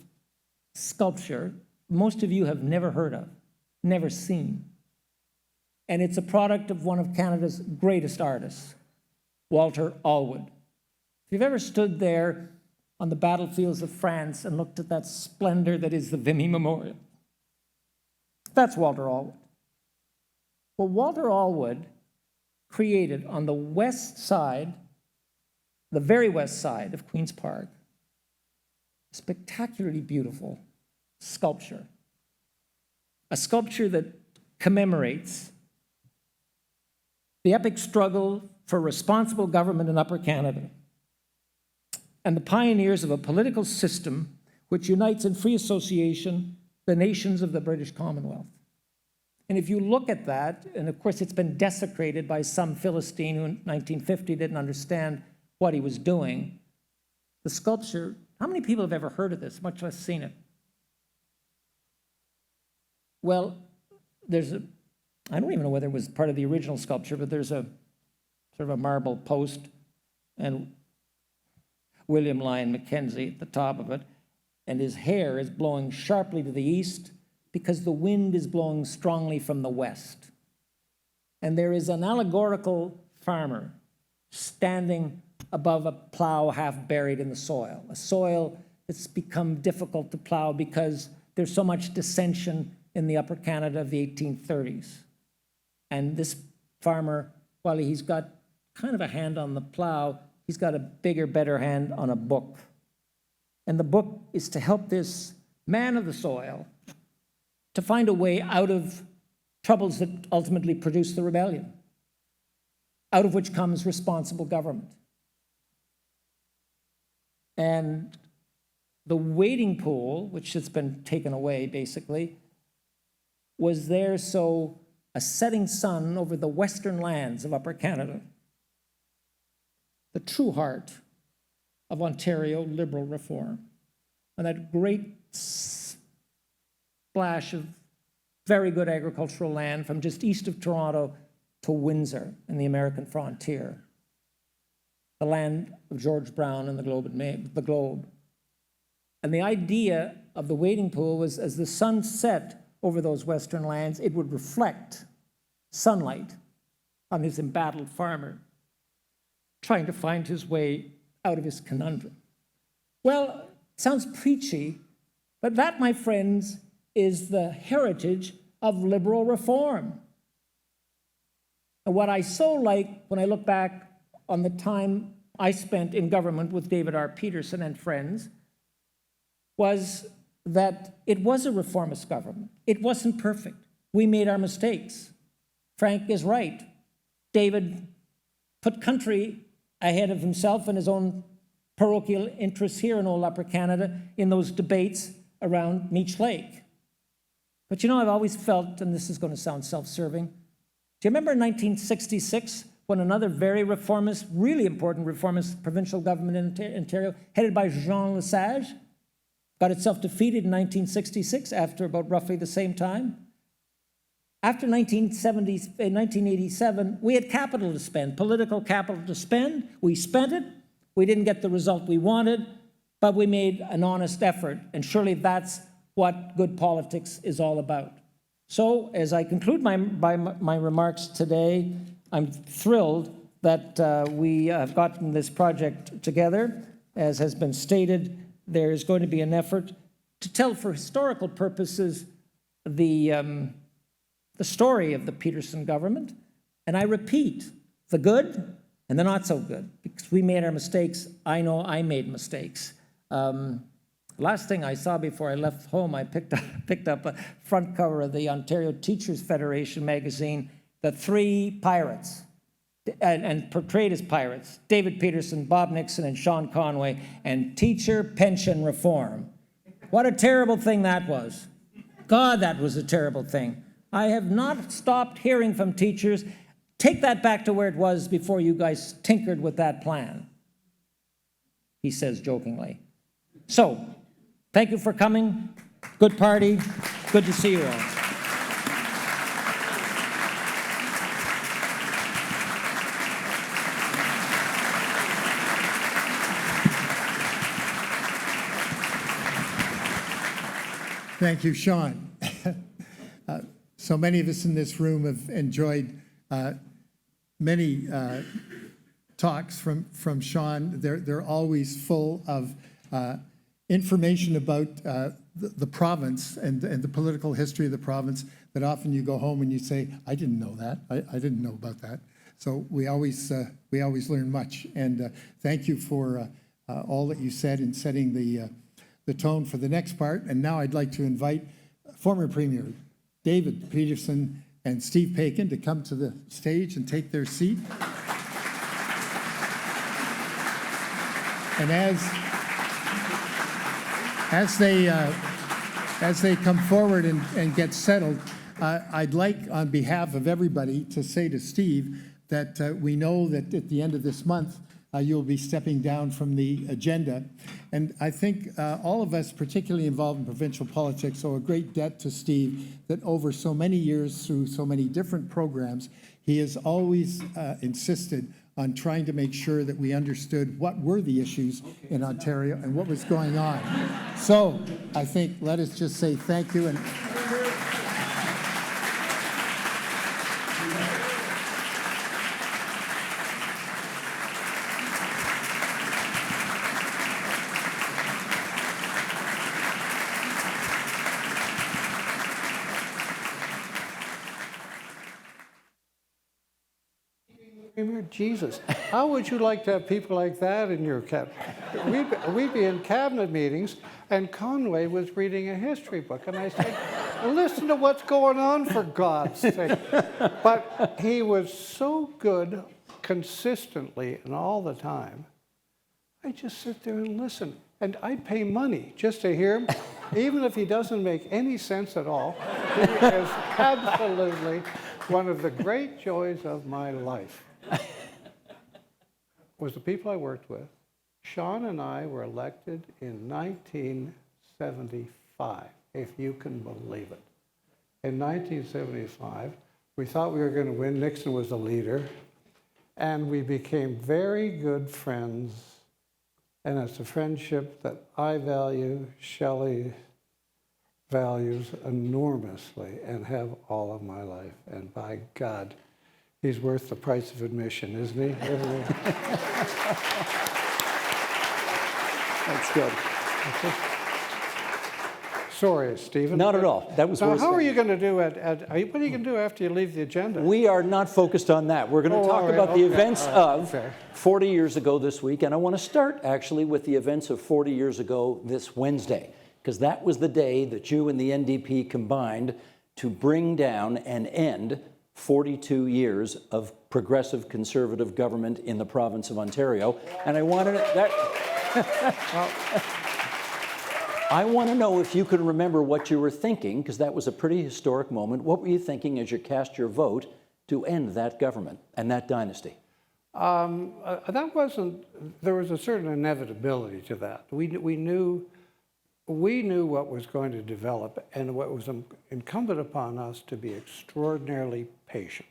sculpture most of you have never heard of, never seen. And it's a product of one of Canada's greatest artists, Walter Allwood. If you've ever stood there on the battlefields of France and looked at that splendor that is the Vimy Memorial, that's Walter Allwood. Well, Walter Allwood created on the west side, the very west side of Queen's Park, a spectacularly beautiful sculpture. A sculpture that commemorates the epic struggle for responsible government in Upper Canada and the pioneers of a political system which unites in free association the nations of the British Commonwealth. And if you look at that, and of course it's been desecrated by some Philistine who in 1950 didn't understand what he was doing, the sculpture, how many people have ever heard of this, much less seen it? Well, I don't even know whether it was part of the original sculpture, but there's a sort of a marble post and William Lyon Mackenzie at the top of it, and his hair is blowing sharply to the east because the wind is blowing strongly from the west. And there is an allegorical farmer standing above a plow half buried in the soil, a soil that's become difficult to plow because there's so much dissension in the Upper Canada of the 1830s. And this farmer, while he's got kind of a hand on the plow, he's got a bigger, better hand on a book. And the book is to help this man of the soil to find a way out of troubles that ultimately produce the rebellion, out of which comes responsible government. And the wading pool, which has been taken away basically, was there so a setting sun over the western lands of Upper Canada, the true heart of Ontario liberal reform, and that great splash of very good agricultural land from just east of Toronto to Windsor in the American frontier, the land of George Brown and the Globe. And the idea of the wading pool was as the sun set over those western lands, it would reflect sunlight on this embattled farmer trying to find his way out of his conundrum. Well, it sounds preachy, but that, my friends, is the heritage of liberal reform. And what I so like when I look back on the time I spent in government with David R. Peterson and friends was that it was a reformist government. It wasn't perfect. We made our mistakes. Frank is right. David put country ahead of himself and his own parochial interests here in old Upper Canada in those debates around Meech Lake. But you know, I've always felt, and this is going to sound self-serving, do you remember in 1966 when another very reformist, really important reformist provincial government in Ontario, headed by Jean Lesage, got itself defeated in 1966 after about roughly the same time? After 1987, we had capital to spend, political capital to spend. We spent it. We didn't get the result we wanted, but we made an honest effort. And surely that's what good politics is all about. So as I conclude my remarks today, I'm thrilled that we have gotten this project together. As has been stated, there is going to be an effort to tell for historical purposes the story of the Peterson government. And I repeat, the good and the not so good, because we made our mistakes. I know I made mistakes. Last thing I saw before I left home, I picked up a front cover of the Ontario Teachers Federation magazine, the three pirates, and portrayed as pirates, David Peterson, Bob Nixon, and Sean Conway, and teacher pension reform. What a terrible thing that was. God, that was a terrible thing. I have not stopped hearing from teachers. Take that back to where it was before you guys tinkered with that plan, he says jokingly. So, thank you for coming. Good party. Good to see you all. Thank you, Sean. So many of us in this room have enjoyed many talks from Sean. They're always full of information about the province and the political history of the province that often you go home and you say, I didn't know that. I didn't know about that. So we always learn much. And thank you for all that you said in setting the tone for the next part. And now I'd like to invite former Premier David Peterson and Steve Paikin to come to the stage and take their seat. And as as they come forward and get settled, I'd like, on behalf of everybody, to say to Steve that we know that at the end of this month, you'll be stepping down from the agenda. And I think all of us, particularly involved in provincial politics, owe a great debt to Steve that over so many years, through so many different programs, he has always insisted on trying to make sure that we understood what were the issues in Ontario and what was going on. So I think let us just say thank you. And Premier, Jesus, how would you like to have people like that in your cabinet? We'd be in cabinet meetings, and Conway was reading a history book, and I said, listen to what's going on, for God's sake. But he was so good consistently and all the time. I just sit there and listen, and I'd pay money just to hear him, even if he doesn't make any sense at all. He is absolutely one of the great joys of my life. Was the people I worked with. Sean and I were elected in 1975, if you can believe it. In 1975, we thought we were going to win. Nixon was the leader. And we became very good friends. And it's a friendship that I value, Shelley values enormously, and have all of my life. And by God, he's worth the price of admission, isn't he? That's good. Sorry, Stephen. Not at all. That was Now, worth how are saying. you going to do what are you going to do after you leave the agenda? We are not focused on that. We're going to Oh, talk all right, about the okay, events all right, of fair. 40 years ago this week, and I want to start actually with the events of 40 years ago this Wednesday, because that was the day that you and the NDP combined to bring down and end 42 years of progressive conservative government in the province of Ontario. And I wanted that. I want to know if you can remember what you were thinking, because that was a pretty historic moment. What were you thinking as you cast your vote to end that government and that dynasty? That wasn't. There was a certain inevitability to that. We knew what was going to develop, and what was incumbent upon us to be extraordinarily patient.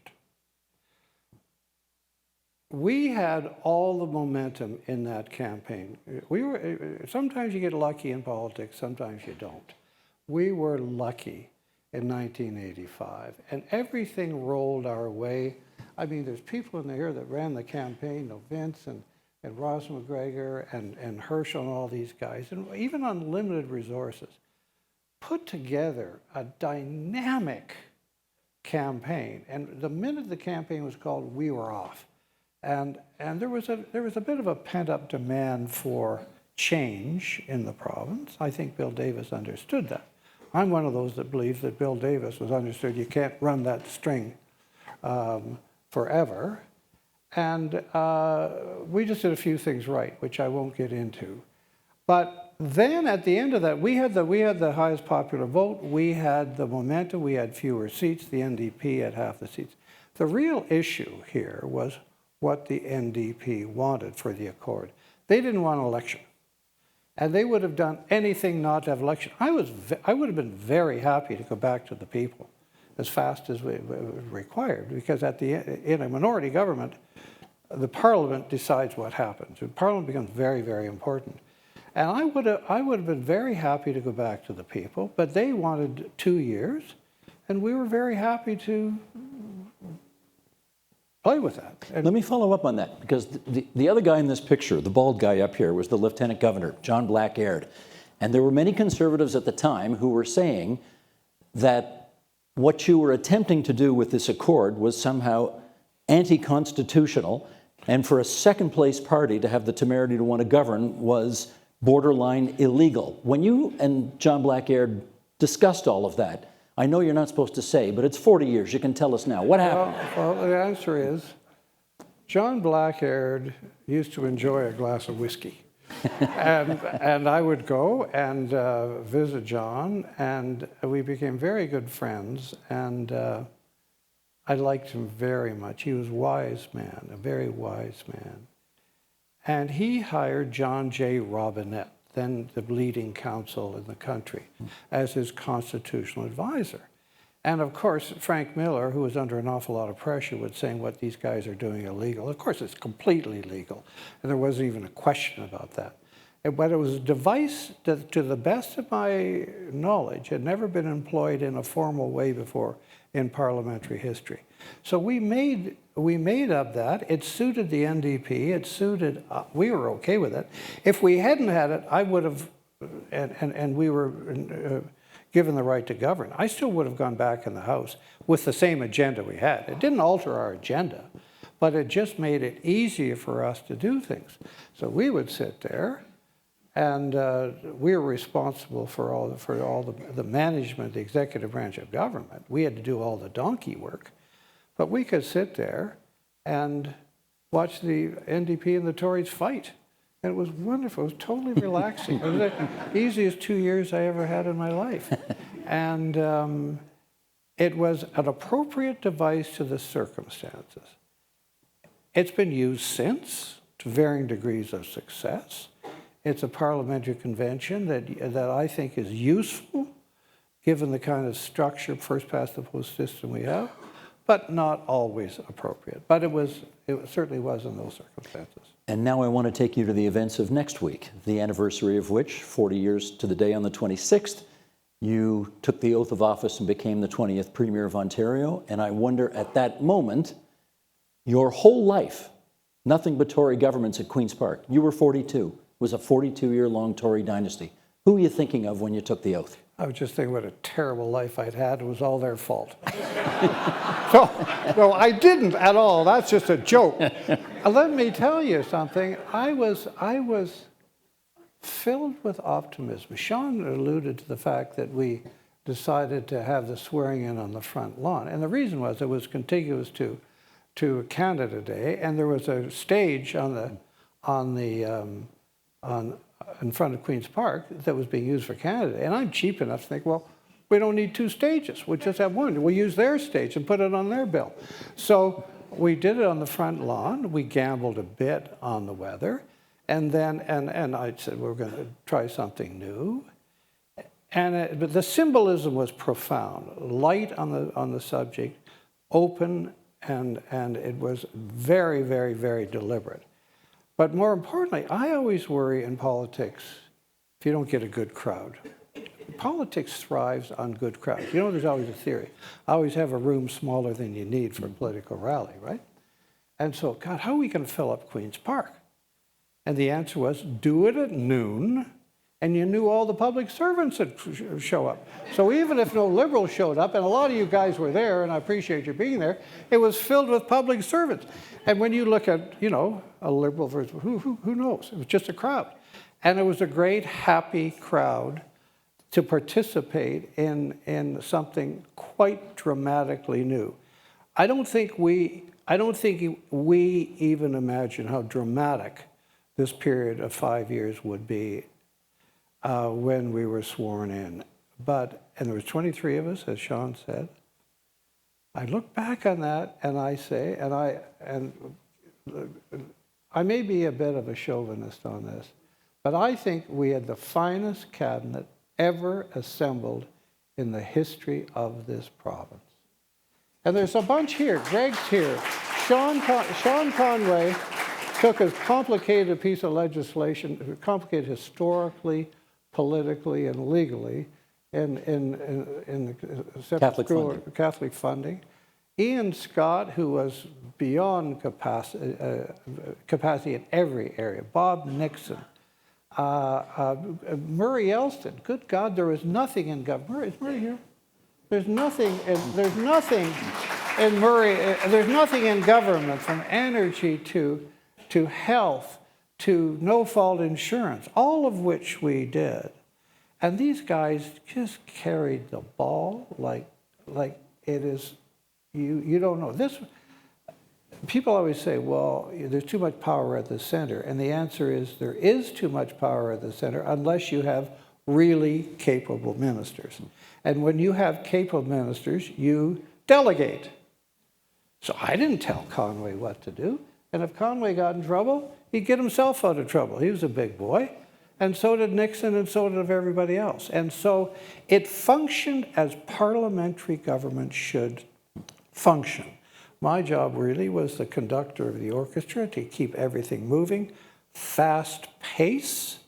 We had all the momentum in that campaign. Sometimes you get lucky in politics, sometimes you don't. We were lucky in 1985, and everything rolled our way. I mean, there's people in here that ran the campaign, Vince and Ross McGregor and Herschel and all these guys, and even on limited resources, put together a dynamic campaign. And the minute the campaign was called, we were off. And there was a bit of a pent-up demand for change in the province. I think Bill Davis understood that. I'm one of those that believes that Bill Davis was understood. You can't run that string forever. And we just did a few things right, which I won't get into. But then at the end of that, we had the highest popular vote. We had the momentum. We had fewer seats. The NDP had half the seats. The real issue here was what the NDP wanted for the Accord. They didn't want an election. And they would have done anything not to have an election. I would have been very happy to go back to the people as fast as it was required, because in a minority government, the Parliament decides what happens. The Parliament becomes very, very important. And I would have been very happy to go back to the people, but they wanted 2 years, and we were very happy to play with that. Let me follow up on that, because the other guy in this picture, the bald guy up here, was the Lieutenant Governor, John Blackaired. And there were many Conservatives at the time who were saying that what you were attempting to do with this accord was somehow anti-constitutional, and for a second-place party to have the temerity to want to govern was borderline illegal. When you and John Blackaired discussed all of that, I know you're not supposed to say, but it's 40 years. You can tell us now. What happened? Well, the answer is, John Blackaired used to enjoy a glass of whiskey. And I would go and visit John, and we became very good friends, and I liked him very much. He was a wise man, a very wise man. And he hired John J. Robinette, then the leading counsel in the country, as his constitutional advisor. And of course, Frank Miller, who was under an awful lot of pressure, was saying what these guys are doing illegal. Of course, it's completely legal, and there wasn't even a question about that. But it was a device that, to the best of my knowledge, had never been employed in a formal way before in parliamentary history. So we made of that. It suited the NDP. It suited. We were okay with it. If we hadn't had it, I would have, and we were given the right to govern. I still would have gone back in the House with the same agenda we had. It didn't alter our agenda, but it just made it easier for us to do things. So we would sit there, and we were responsible for all the management, the executive branch of government. We had to do all the donkey work. But we could sit there and watch the NDP and the Tories fight. And it was wonderful. It was totally relaxing. It was the easiest 2 years I ever had in my life. And it was an appropriate device to the circumstances. It's been used since to varying degrees of success. It's a parliamentary convention that I think is useful, given the kind of structure, first past the post system we have, but not always appropriate. But it certainly was in those circumstances. And now I want to take you to the events of next week, the anniversary of which, 40 years to the day on the 26th, you took the oath of office and became the 20th Premier of Ontario. And I wonder, at that moment, your whole life, nothing but Tory governments at Queen's Park. You were 42. It was a 42-year-long Tory dynasty. Who were you thinking of when you took the oath? I was just thinking what a terrible life I'd had. It was all their fault. No, I didn't at all. That's just a joke. Let me tell you something. I was filled with optimism. Sean alluded to the fact that we decided to have the swearing in on the front lawn. And the reason was it was contiguous to Canada Day, and there was a stage in front of Queen's Park that was being used for Canada Day. And I'm cheap enough to think, well, we don't need two stages. We'll just have one. We'll use their stage and put it on their bill. So we did it on the front lawn. We gambled a bit on the weather. And then, and I said, we're going to try something new. But the symbolism was profound. Light on the subject, open, and it was very, very, very deliberate. But more importantly, I always worry in politics if you don't get a good crowd. Politics thrives on good crowds. You know, there's always a theory. I always have a room smaller than you need for a political rally, right? And so, God, how are we going to fill up Queen's Park? And the answer was, do it at noon, and you knew all the public servants would show up. So even if no Liberals showed up, and a lot of you guys were there, and I appreciate you being there, it was filled with public servants. And when you look at, you know, a Liberal versus, who knows? It was just a crowd. And it was a great, happy crowd to participate in something quite dramatically new. I don't think we even imagine how dramatic this period of 5 years would be when we were sworn in. And there was 23 of us, as Sean said. I look back on that and I say, and I may be a bit of a chauvinist on this, but I think we had the finest cabinet ever assembled in the history of this province. And there's a bunch here. Greg's here. Sean Conway took a complicated piece of legislation, complicated historically, politically, and legally, in the Catholic funding. Ian Scott, who was beyond capacity in every area. Bob Nixon. Murray Elston. Good God, there was nothing in government. Is Murray here? There's nothing in Murray. There's nothing in government, from energy to health to no-fault insurance, all of which we did. And these guys just carried the ball like it is. You don't know this. people always say, well, there's too much power at the center. And the answer is there is too much power at the center unless you have really capable ministers. And when you have capable ministers, you delegate. So I didn't tell Conway what to do. And if Conway got in trouble, he'd get himself out of trouble. He was a big boy. And so did Nixon, and so did everybody else. And so it functioned as parliamentary government should function. My job really was the conductor of the orchestra, to keep everything moving, fast pace.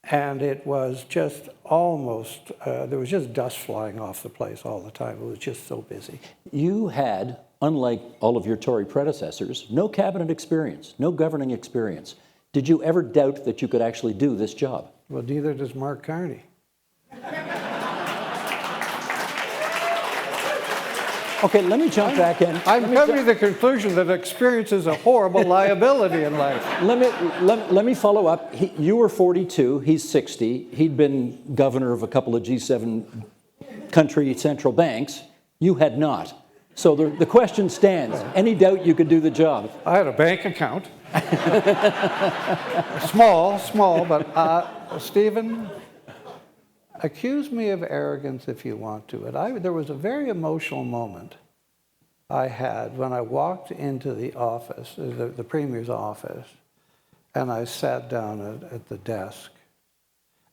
And it was just almost, there was just dust flying off the place all the time. It was just so busy. You had, unlike all of your Tory predecessors, no cabinet experience, no governing experience. Did you ever doubt that you could actually do this job? Well, neither does Mark Carney. Okay, let me jump back in. I'm coming to the conclusion that experience is a horrible liability in life. Let me follow up. You were 42, he's 60. He'd been governor of a couple of G7 country central banks. You had not. So the question stands. Any doubt you could do the job? I had a bank account. small, but Stephen, accuse me of arrogance if you want to. But there was a very emotional moment I had when I walked into the office, the Premier's office, and I sat down at the desk.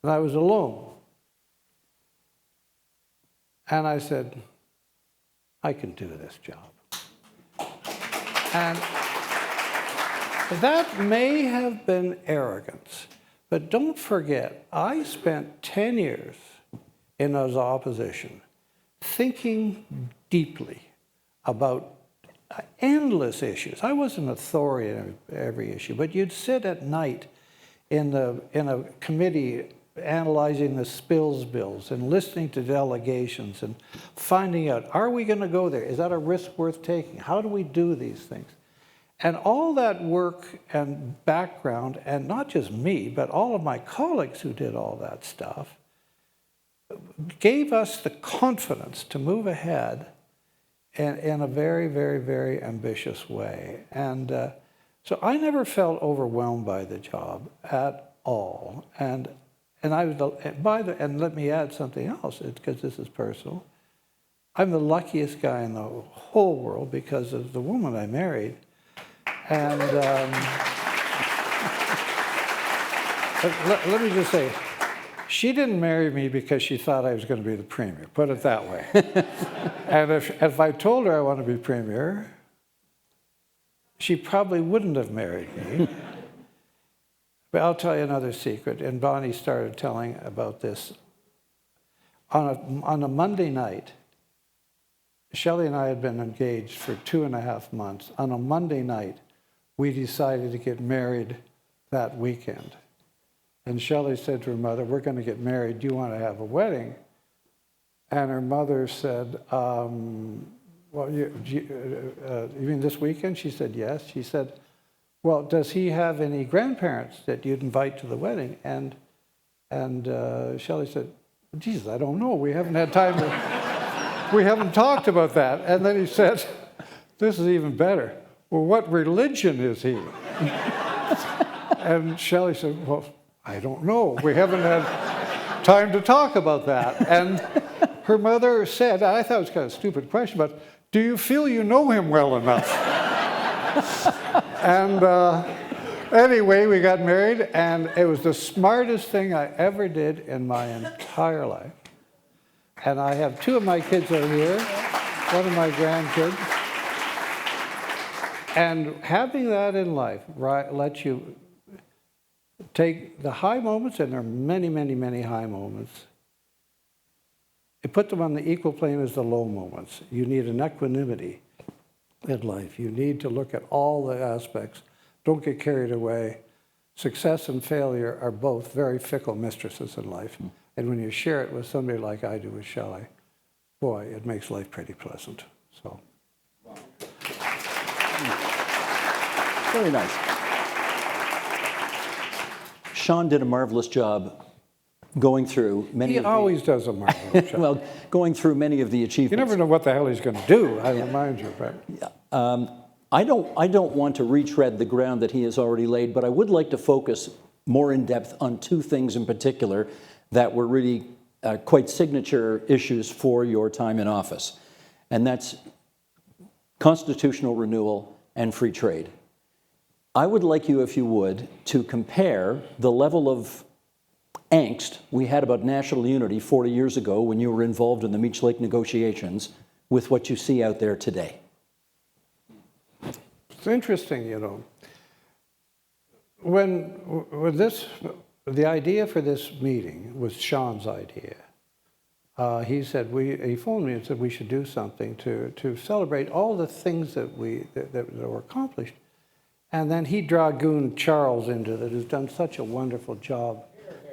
And I was alone. And I said, I can do this job. And that may have been arrogance, but don't forget, I spent 10 years in those opposition thinking deeply about endless issues. I wasn't an authority in every issue, but you'd sit at night in a committee analyzing the spills bills and listening to delegations and finding out, are we going to go there? Is that a risk worth taking? How do we do these things? And all that work and background, and not just me, but all of my colleagues who did all that stuff, gave us the confidence to move ahead in a very, very, very ambitious way. And so I never felt overwhelmed by the job at all. And I was, and let me add something else, because this is personal. I'm the luckiest guy in the whole world because of the woman I married. And let me just say, she didn't marry me because she thought I was going to be the premier, put it that way. And if I told her I want to be premier, she probably wouldn't have married me. But I'll tell you another secret, and Bonnie started telling about this. On a Monday night, Shelley and I had been engaged for 2.5 months. On a Monday night, we decided to get married that weekend. And Shelley said to her mother, we're going to get married. Do you want to have a wedding? And her mother said, well, you mean this weekend? She said, yes. She said, well, does he have any grandparents that you'd invite to the wedding? And Shelley said, Jesus, I don't know. We haven't had time to, we haven't talked about that. And then he said, this is even better. Well, what religion is he? And Shelley said, well, I don't know. We haven't had time to talk about that. And her mother said, I thought it was kind of a stupid question, but do you feel you know him well enough? And anyway, we got married, and it was the smartest thing I ever did in my entire life. And I have 2 of my kids over here, 1 of my grandkids. And having that in life lets you take the high moments, and there are many, many, many high moments, and put them on the equal plane as the low moments. You need an equanimity in life. You need to look at all the aspects. Don't get carried away. Success and failure are both very fickle mistresses in life. And when you share it with somebody like I do with Shelley, boy, it makes life pretty pleasant. So. Very nice. Sean did a marvelous job going through many He always does a marvelous job. well, going through many of the achievements. You never know what the hell he's going to do, I remind you. But. I don't want to retread the ground that he has already laid, but I would like to focus more in depth on two things in particular that were really quite signature issues for your time in office, and that's constitutional renewal and free trade. I would like you, if you would, to compare the level of angst we had about national unity 40 years ago when you were involved in the Meech Lake negotiations with what you see out there today. It's interesting, you know. When the idea for this meeting was Sean's idea. He phoned me and said we should do something to celebrate all the things that were accomplished. And then he dragooned Charles into it, who's done such a wonderful job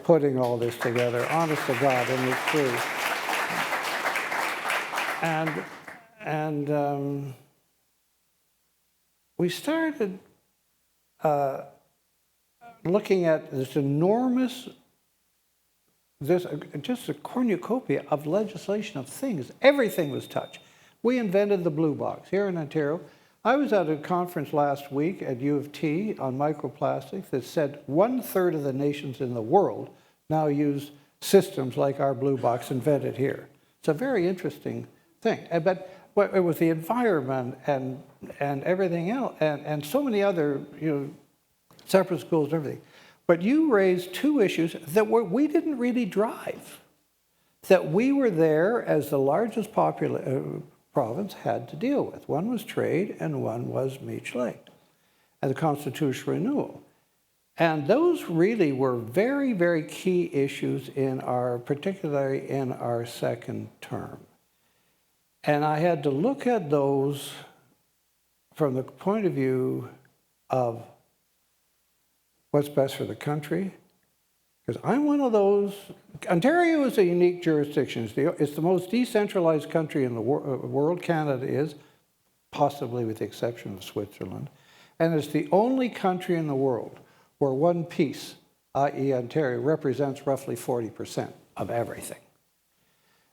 putting all this together, honest to God, and it's true. And we started looking at this enormous, just a cornucopia of legislation of things. Everything was touched. We invented the blue box here in Ontario. I was at a conference last week at U of T on microplastics that said 1/3 of the nations in the world now use systems like our blue box invented here. It's a very interesting thing. But it was the environment and everything else, and so many other, you know, separate schools and everything. But you raised two issues that we didn't really drive, that we were there as the largest province had to deal with. One was trade and one was Meech Lake and the constitutional renewal. And those really were very, very key issues particularly in our second term. And I had to look at those from the point of view of what's best for the country. Because I'm one of those. Ontario is a unique jurisdiction. It's the most decentralized country in the world. Canada is, possibly with the exception of Switzerland. And it's the only country in the world where one piece, i.e. Ontario, represents roughly 40% of everything.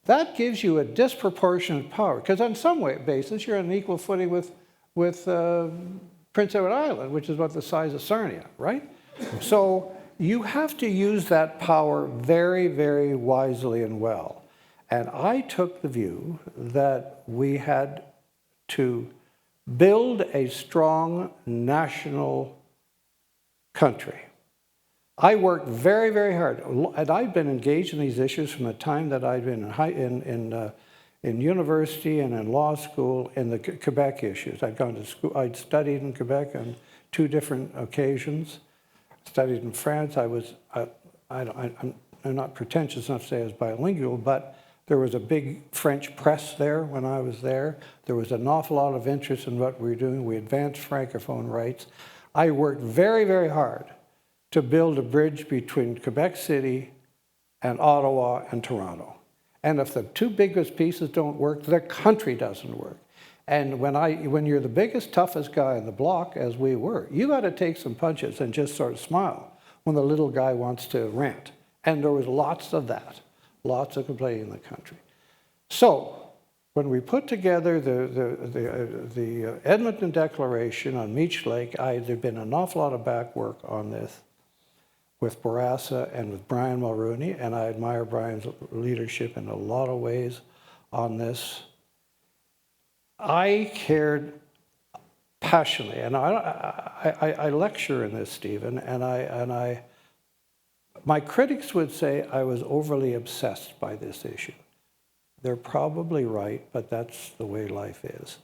That gives you a disproportionate power, because on some basis, you're on an equal footing with Prince Edward Island, which is about the size of Sarnia, right? So you have to use that power very, very wisely and well. And I took the view that we had to build a strong national country. I worked very, very hard, and I've been engaged in these issues from the time that I'd been in university and in law school in the Quebec issues. I'd gone to school. I'd studied in Quebec on 2 different occasions. Studied in France. I'm not pretentious enough to say I was bilingual, but there was a big French press there when I was there. There was an awful lot of interest in what we were doing. We advanced francophone rights. I worked very, very hard to build a bridge between Quebec City and Ottawa and Toronto. And if the 2 biggest pieces don't work, the country doesn't work. And when you're the biggest, toughest guy in the block, as we were, you got to take some punches and just sort of smile when the little guy wants to rant. And there was lots of that, lots of complaining in the country. So when we put together the Edmonton Declaration on Meech Lake, there'd been an awful lot of back work on this with Bourassa and with Brian Mulroney, and I admire Brian's leadership in a lot of ways on this. I cared passionately, and I lecture in this, Stephen, and my critics would say I was overly obsessed by this issue. They're probably right, but that's the way life is.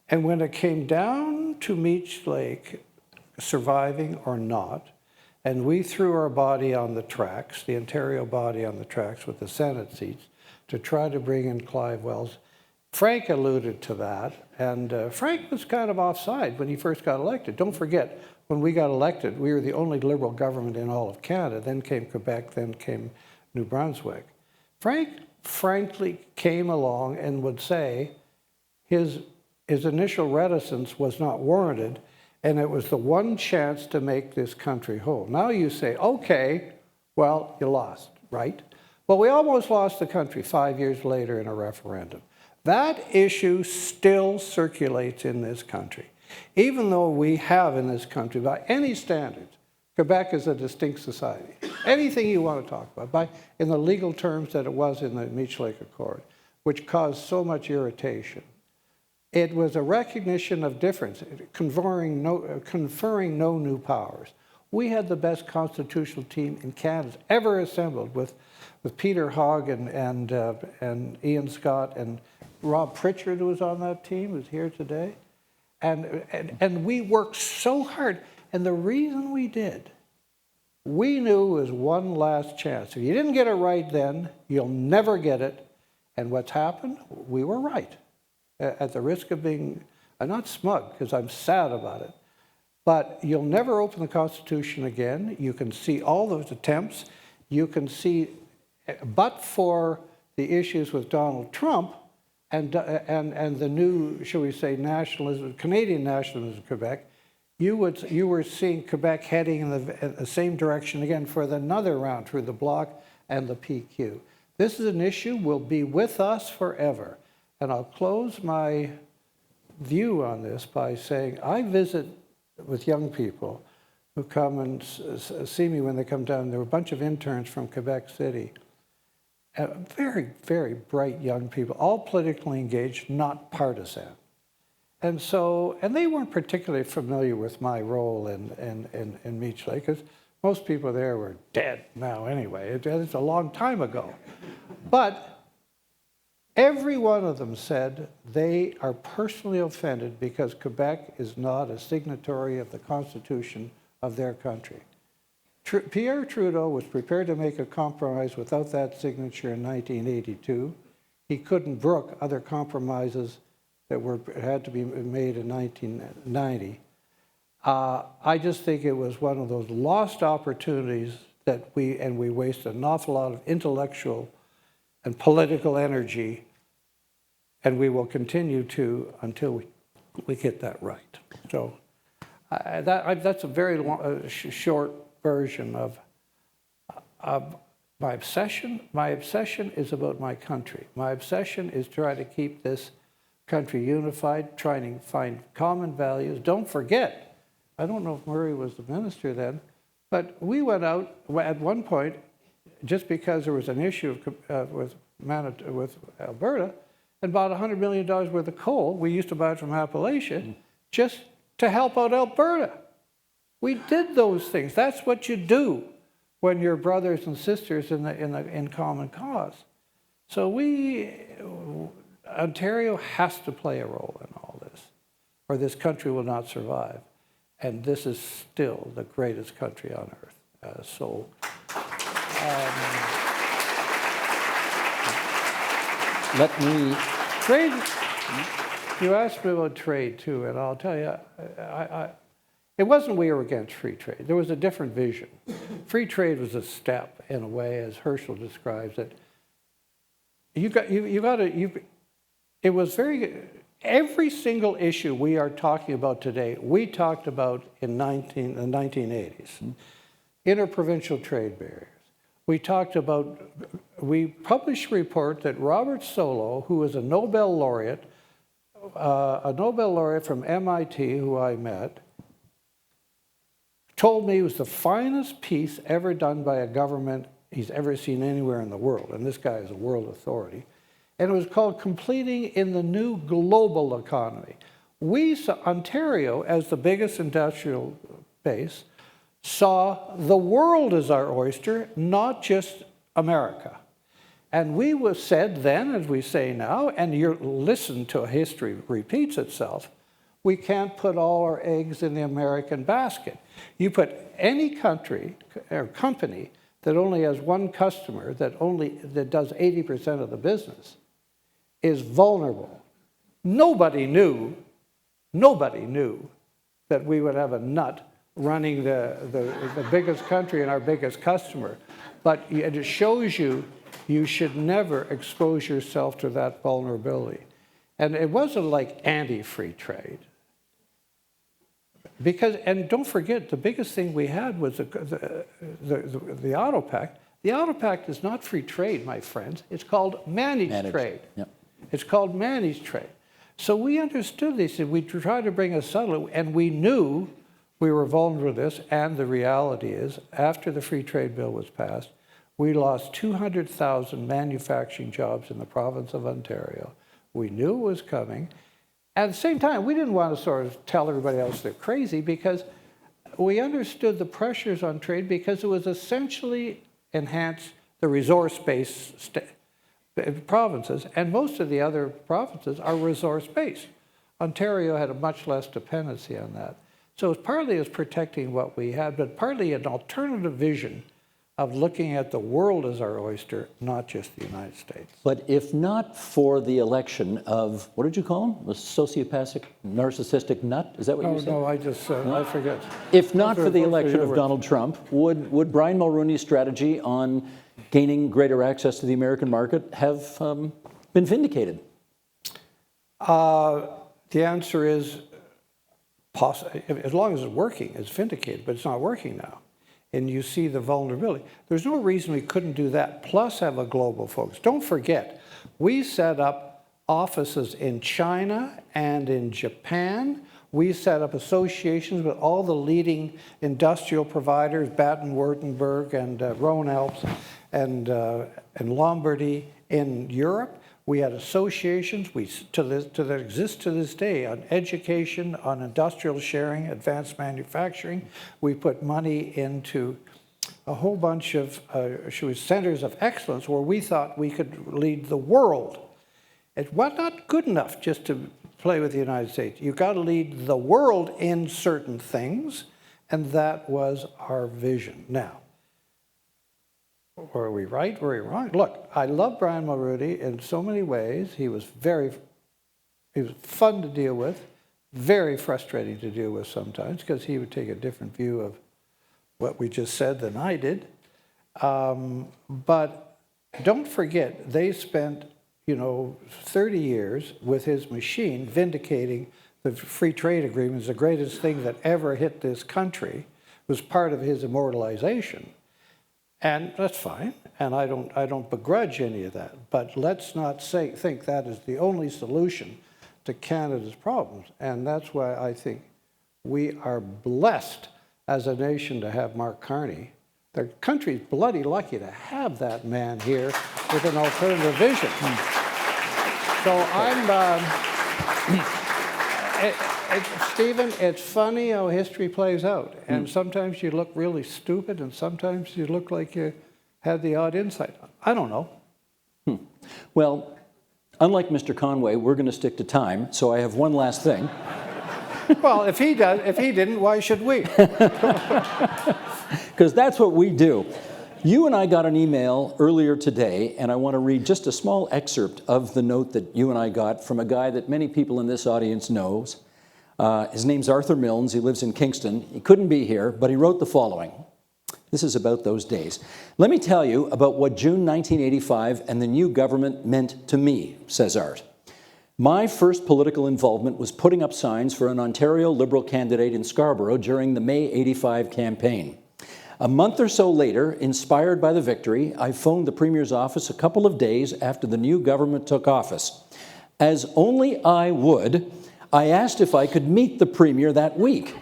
And when it came down to Meech Lake, surviving or not, and we threw our body on the tracks, the Ontario body on the tracks with the Senate seats, to try to bring in Clive Wells. Frank alluded to that, and Frank was kind of offside when he first got elected. Don't forget, when we got elected, we were the only Liberal government in all of Canada. Then came Quebec, then came New Brunswick. Frank frankly came along and would say his initial reticence was not warranted, and it was the one chance to make this country whole. Now you say, okay, well, you lost, right? Well, we almost lost the country 5 years later in a referendum. That issue still circulates in this country. Even though we have in this country, by any standards, Quebec is a distinct society. Anything you want to talk about, in the legal terms that it was in the Meech Lake Accord, which caused so much irritation. It was a recognition of difference, conferring no new powers. We had the best constitutional team in Canada ever assembled with Peter Hogg and Ian Scott and Rob Pritchard, who was on that team, who's here today. And we worked so hard. And the reason we did, we knew it was one last chance. If you didn't get it right then, you'll never get it. And what's happened? We were right. At the risk of being, I'm not smug because I'm sad about it, but you'll never open the Constitution again. You can see all those attempts. You can see, but for the issues with Donald Trump and the new, shall we say, nationalism, Canadian nationalism in Quebec, you were seeing Quebec heading in the same direction again for another round through the Bloc and the PQ. This is an issue will be with us forever. And I'll close my view on this by saying I visit with young people who come and see me when they come down. There were a bunch of interns from Quebec City. Very, very bright young people, all politically engaged, not partisan. And they weren't particularly familiar with my role in Meech Lake, because most people there were dead now anyway. It's a long time ago. But every one of them said they are personally offended because Quebec is not a signatory of the Constitution of their country. Pierre Trudeau was prepared to make a compromise without that signature in 1982. He couldn't brook other compromises that had to be made in 1990. I just think it was one of those lost opportunities that we wasted an awful lot of intellectual and political energy, and we will continue to until we get that right. So that's a very long, short version of my obsession. My obsession is about my country. My obsession is trying to keep this country unified, trying to find common values. Don't forget, I don't know if Murray was the minister then, but we went out at one point, just because there was an issue with Alberta, and bought $100 million worth of coal. We used to buy it from Appalachia, just to help out Alberta. We did those things. That's what you do when you're brothers and sisters in common cause. So Ontario has to play a role in all this, or this country will not survive. And this is still the greatest country on earth. Let me... Trade, you asked me about trade too, and I'll tell you, it wasn't we were against free trade. There was a different vision. Free trade was a step, in a way, as Herschel describes it. It was every single issue we are talking about today, we talked about in the 1980s. Interprovincial trade barriers. We published a report that Robert Solow, who was a Nobel laureate from MIT, who I met, told me it was the finest piece ever done by a government he's ever seen anywhere in the world. And this guy is a world authority. And it was called Completing in the New Global Economy. We saw Ontario, as the biggest industrial base, saw the world as our oyster, not just America. And we said then, as we say now, and you listen to history repeats itself, we can't put all our eggs in the American basket. You put any country or company that only has one customer, that does 80% of the business, is vulnerable. Nobody knew that we would have a nut running the biggest country and our biggest customer. But it shows you should never expose yourself to that vulnerability. And it wasn't like anti-free trade. And don't forget, the biggest thing we had was the Auto Pact. The Auto Pact is not free trade, my friends. It's called managed trade. Yep. It's called managed trade. So we understood this, and we tried to bring a subtle, and we knew we were vulnerable to this, and the reality is, after the free trade bill was passed, we lost 200,000 manufacturing jobs in the province of Ontario. We knew it was coming. At the same time, we didn't want to sort of tell everybody else they're crazy, because we understood the pressures on trade, because it was essentially enhance the resource-based provinces, and most of the other provinces are resource-based. Ontario had a much less dependency on that. So it's partly as protecting what we had, but partly an alternative vision of looking at the world as our oyster, not just the United States. But if not for the election of, what did you call him? A sociopathic, narcissistic nut? Is that what you said? No, I just, I forget. If not Those for the are election of words. Donald Trump, would Brian Mulroney's strategy on gaining greater access to the American market have been vindicated? The answer is, as long as it's working, it's vindicated, but it's not working now. And you see the vulnerability. There's no reason we couldn't do that, plus have a global focus. Don't forget, we set up offices in China and in Japan. We set up associations with all the leading industrial providers, Baden-Württemberg and Rhone-Alps and Lombardy in Europe. We had associations that exist to this day on education, on industrial sharing, advanced manufacturing. We put money into a whole bunch of centers of excellence where we thought we could lead the world. It was not good enough just to play with the United States. You've got to lead the world in certain things, and that was our vision. Now, were we right? Were we wrong? Look, I love Brian Mulroney in so many ways. He was fun to deal with, very frustrating to deal with sometimes, because he would take a different view of what we just said than I did. But don't forget, they spent 30 years with his machine vindicating the free trade agreement is the greatest thing that ever hit this country. It was part of his immortalization. And that's fine, and I don't begrudge any of that. But let's not think that is the only solution to Canada's problems. And that's why I think we are blessed as a nation to have Mark Carney. The country's bloody lucky to have that man here with an alternative vision. So Stephen, it's funny how history plays out. And sometimes you look really stupid, and sometimes you look like you had the odd insight. I don't know. Well, unlike Mr. Conway, we're going to stick to time, so I have one last thing. Well, if he didn't, why should we? Because that's what we do. You and I got an email earlier today, and I want to read just a small excerpt of the note that you and I got from a guy that many people in this audience knows. His name's Arthur Milnes. He lives in Kingston. He couldn't be here, but he wrote the following. This is about those days. Let me tell you about what June 1985 and the new government meant to me, says Art. My first political involvement was putting up signs for an Ontario Liberal candidate in Scarborough during the May '85 campaign. A month or so later, inspired by the victory, I phoned the Premier's office a couple of days after the new government took office. As only I would, I asked if I could meet the Premier that week.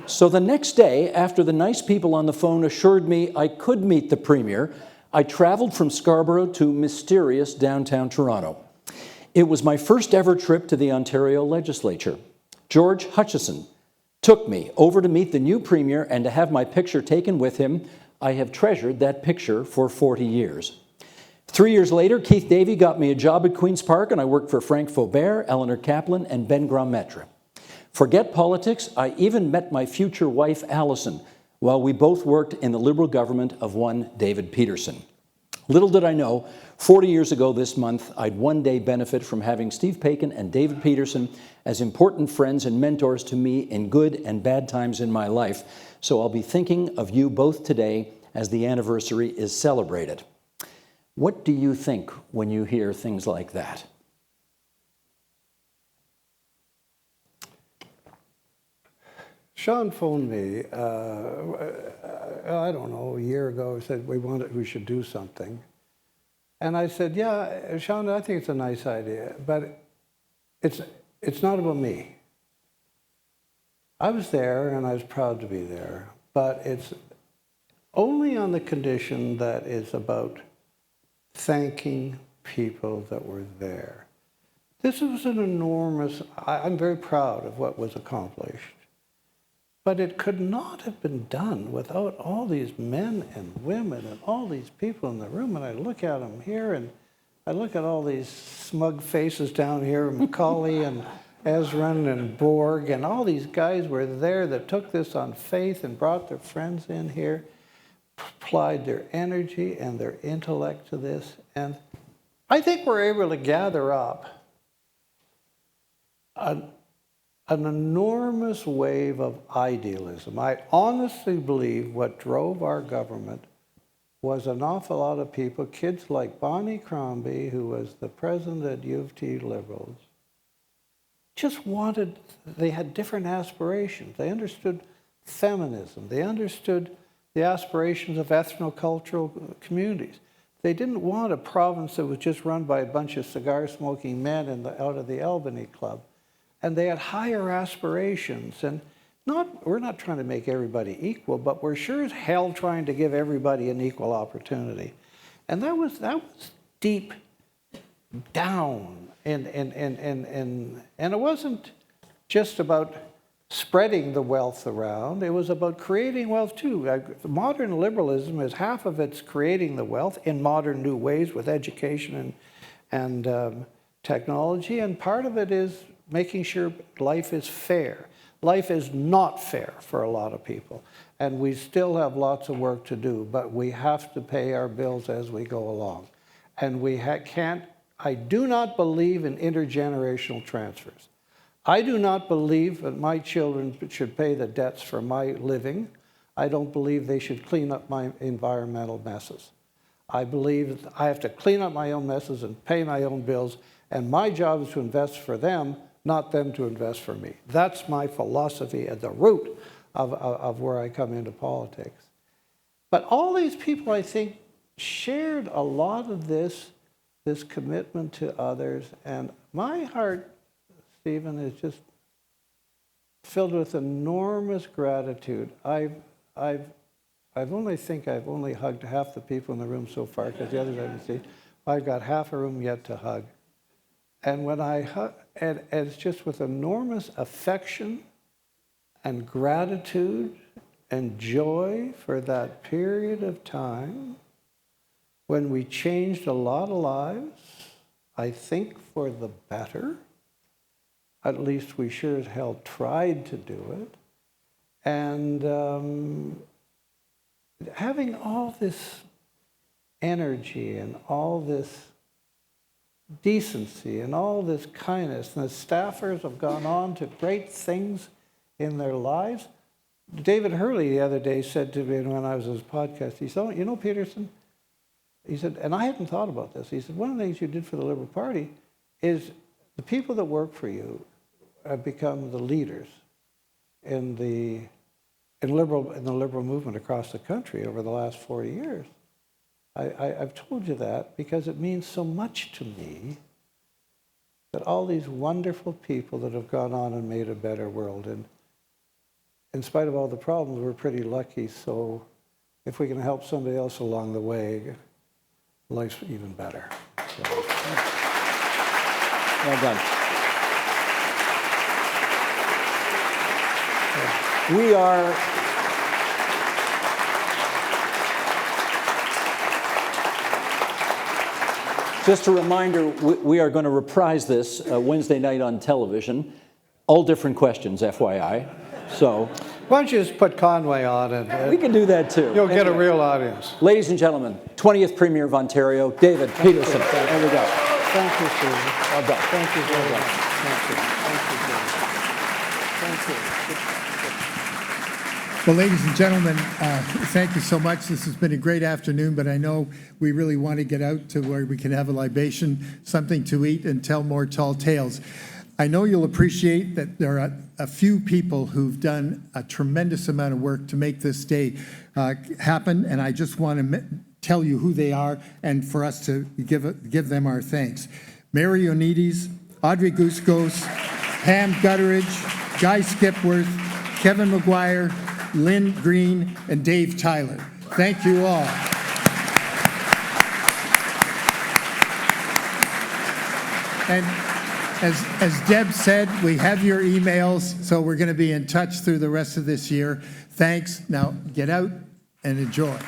So the next day, after the nice people on the phone assured me I could meet the Premier, I traveled from Scarborough to mysterious downtown Toronto. It was my first ever trip to the Ontario legislature. George Hutchison took me over to meet the new Premier and to have my picture taken with him. I have treasured that picture for 40 years. 3 years later, Keith Davey got me a job at Queen's Park, and I worked for Frank Faubert, Eleanor Kaplan, and Ben Grommetre. Forget politics, I even met my future wife, Allison, while we both worked in the Liberal government of one David Peterson. Little did I know, 40 years ago this month, I'd one day benefit from having Steve Paikin and David Peterson as important friends and mentors to me in good and bad times in my life. So I'll be thinking of you both today as the anniversary is celebrated. What do you think when you hear things like that? Sean phoned me, I don't know, a year ago, said we should do something. And I said, yeah, Sean, I think it's a nice idea, but it's not about me. I was there and I was proud to be there, but it's only on the condition that it's about thanking people that were there. This was an enormous, I'm very proud of what was accomplished, but it could not have been done without all these men and women and all these people in the room. And I look at them here and I look at all these smug faces down here, Macaulay and Ezrin and Borg, and all these guys were there that took this on faith and brought their friends in here, applied their energy and their intellect to this. And I think we're able to gather up an enormous wave of idealism. I honestly believe what drove our government was an awful lot of people, kids like Bonnie Crombie, who was the president at U of T Liberals, just wanted, they had different aspirations. They understood feminism. They understood the aspirations of ethnocultural communities. They didn't want a province that was just run by a bunch of cigar-smoking men out of the Albany Club. And they had higher aspirations. And we're not trying to make everybody equal, but we're sure as hell trying to give everybody an equal opportunity. And that was deep down. And it wasn't just about spreading the wealth around. It was about creating wealth too. Modern liberalism is half of it's creating the wealth in modern new ways with education and technology, and part of it is making sure life is fair. Life is not fair for a lot of people, and we still have lots of work to do, but we have to pay our bills as we go along. And we can't, I do not believe in intergenerational transfers. I do not believe that my children should pay the debts for my living. I don't believe they should clean up my environmental messes. I believe that I have to clean up my own messes and pay my own bills, and my job is to invest for them, not them to invest for me. That's my philosophy at the root of where I come into politics. But all these people, I think, shared a lot of this commitment to others, and my heart, Stephen, is just filled with enormous gratitude. I've only hugged half the people in the room so far, because the others I haven't seen. I've got half a room yet to hug. And when I hug, and it's just with enormous affection and gratitude and joy for that period of time when we changed a lot of lives, I think for the better. At least we sure as hell tried to do it. And having all this energy and all this decency and all this kindness, and the staffers have gone on to great things in their lives. David Hurley the other day said to me when I was on his podcast, he said, "Oh, you know, Peterson," he said, and I hadn't thought about this, he said, one of the things you did for the Liberal Party is the people that work for you have become the leaders in the liberal movement across the country over the last 40 years. I've told you that because it means so much to me that all these wonderful people that have gone on and made a better world, and in spite of all the problems, we're pretty lucky. So if we can help somebody else along the way, life's even better. So. Well done. We are just a reminder, we are going to reprise this Wednesday night on television. All different questions, FYI. So Why don't you just put Conway on and we can do that too. you'll get a real audience. Ladies and gentlemen, 20th Premier of Ontario, David Peterson. There we go. Thank you, Stephen. Well done. Thank you very much. Thank you. Thank you, David. Thank you. Well, ladies and gentlemen, thank you so much. This has been a great afternoon, but I know we really want to get out to where we can have a libation, something to eat, and tell more tall tales. I know you'll appreciate that there are a few people who've done a tremendous amount of work to make this day happen, and I just want to tell you who they are and for us to give them our thanks. Mary Onides, Audrey Guskos, Pam Gutteridge, Guy Skipworth, Kevin McGuire, Lynn Green, and Dave Tyler. Thank you all. And as Deb said, we have your emails, so we're going to be in touch through the rest of this year. Thanks. Now get out and enjoy.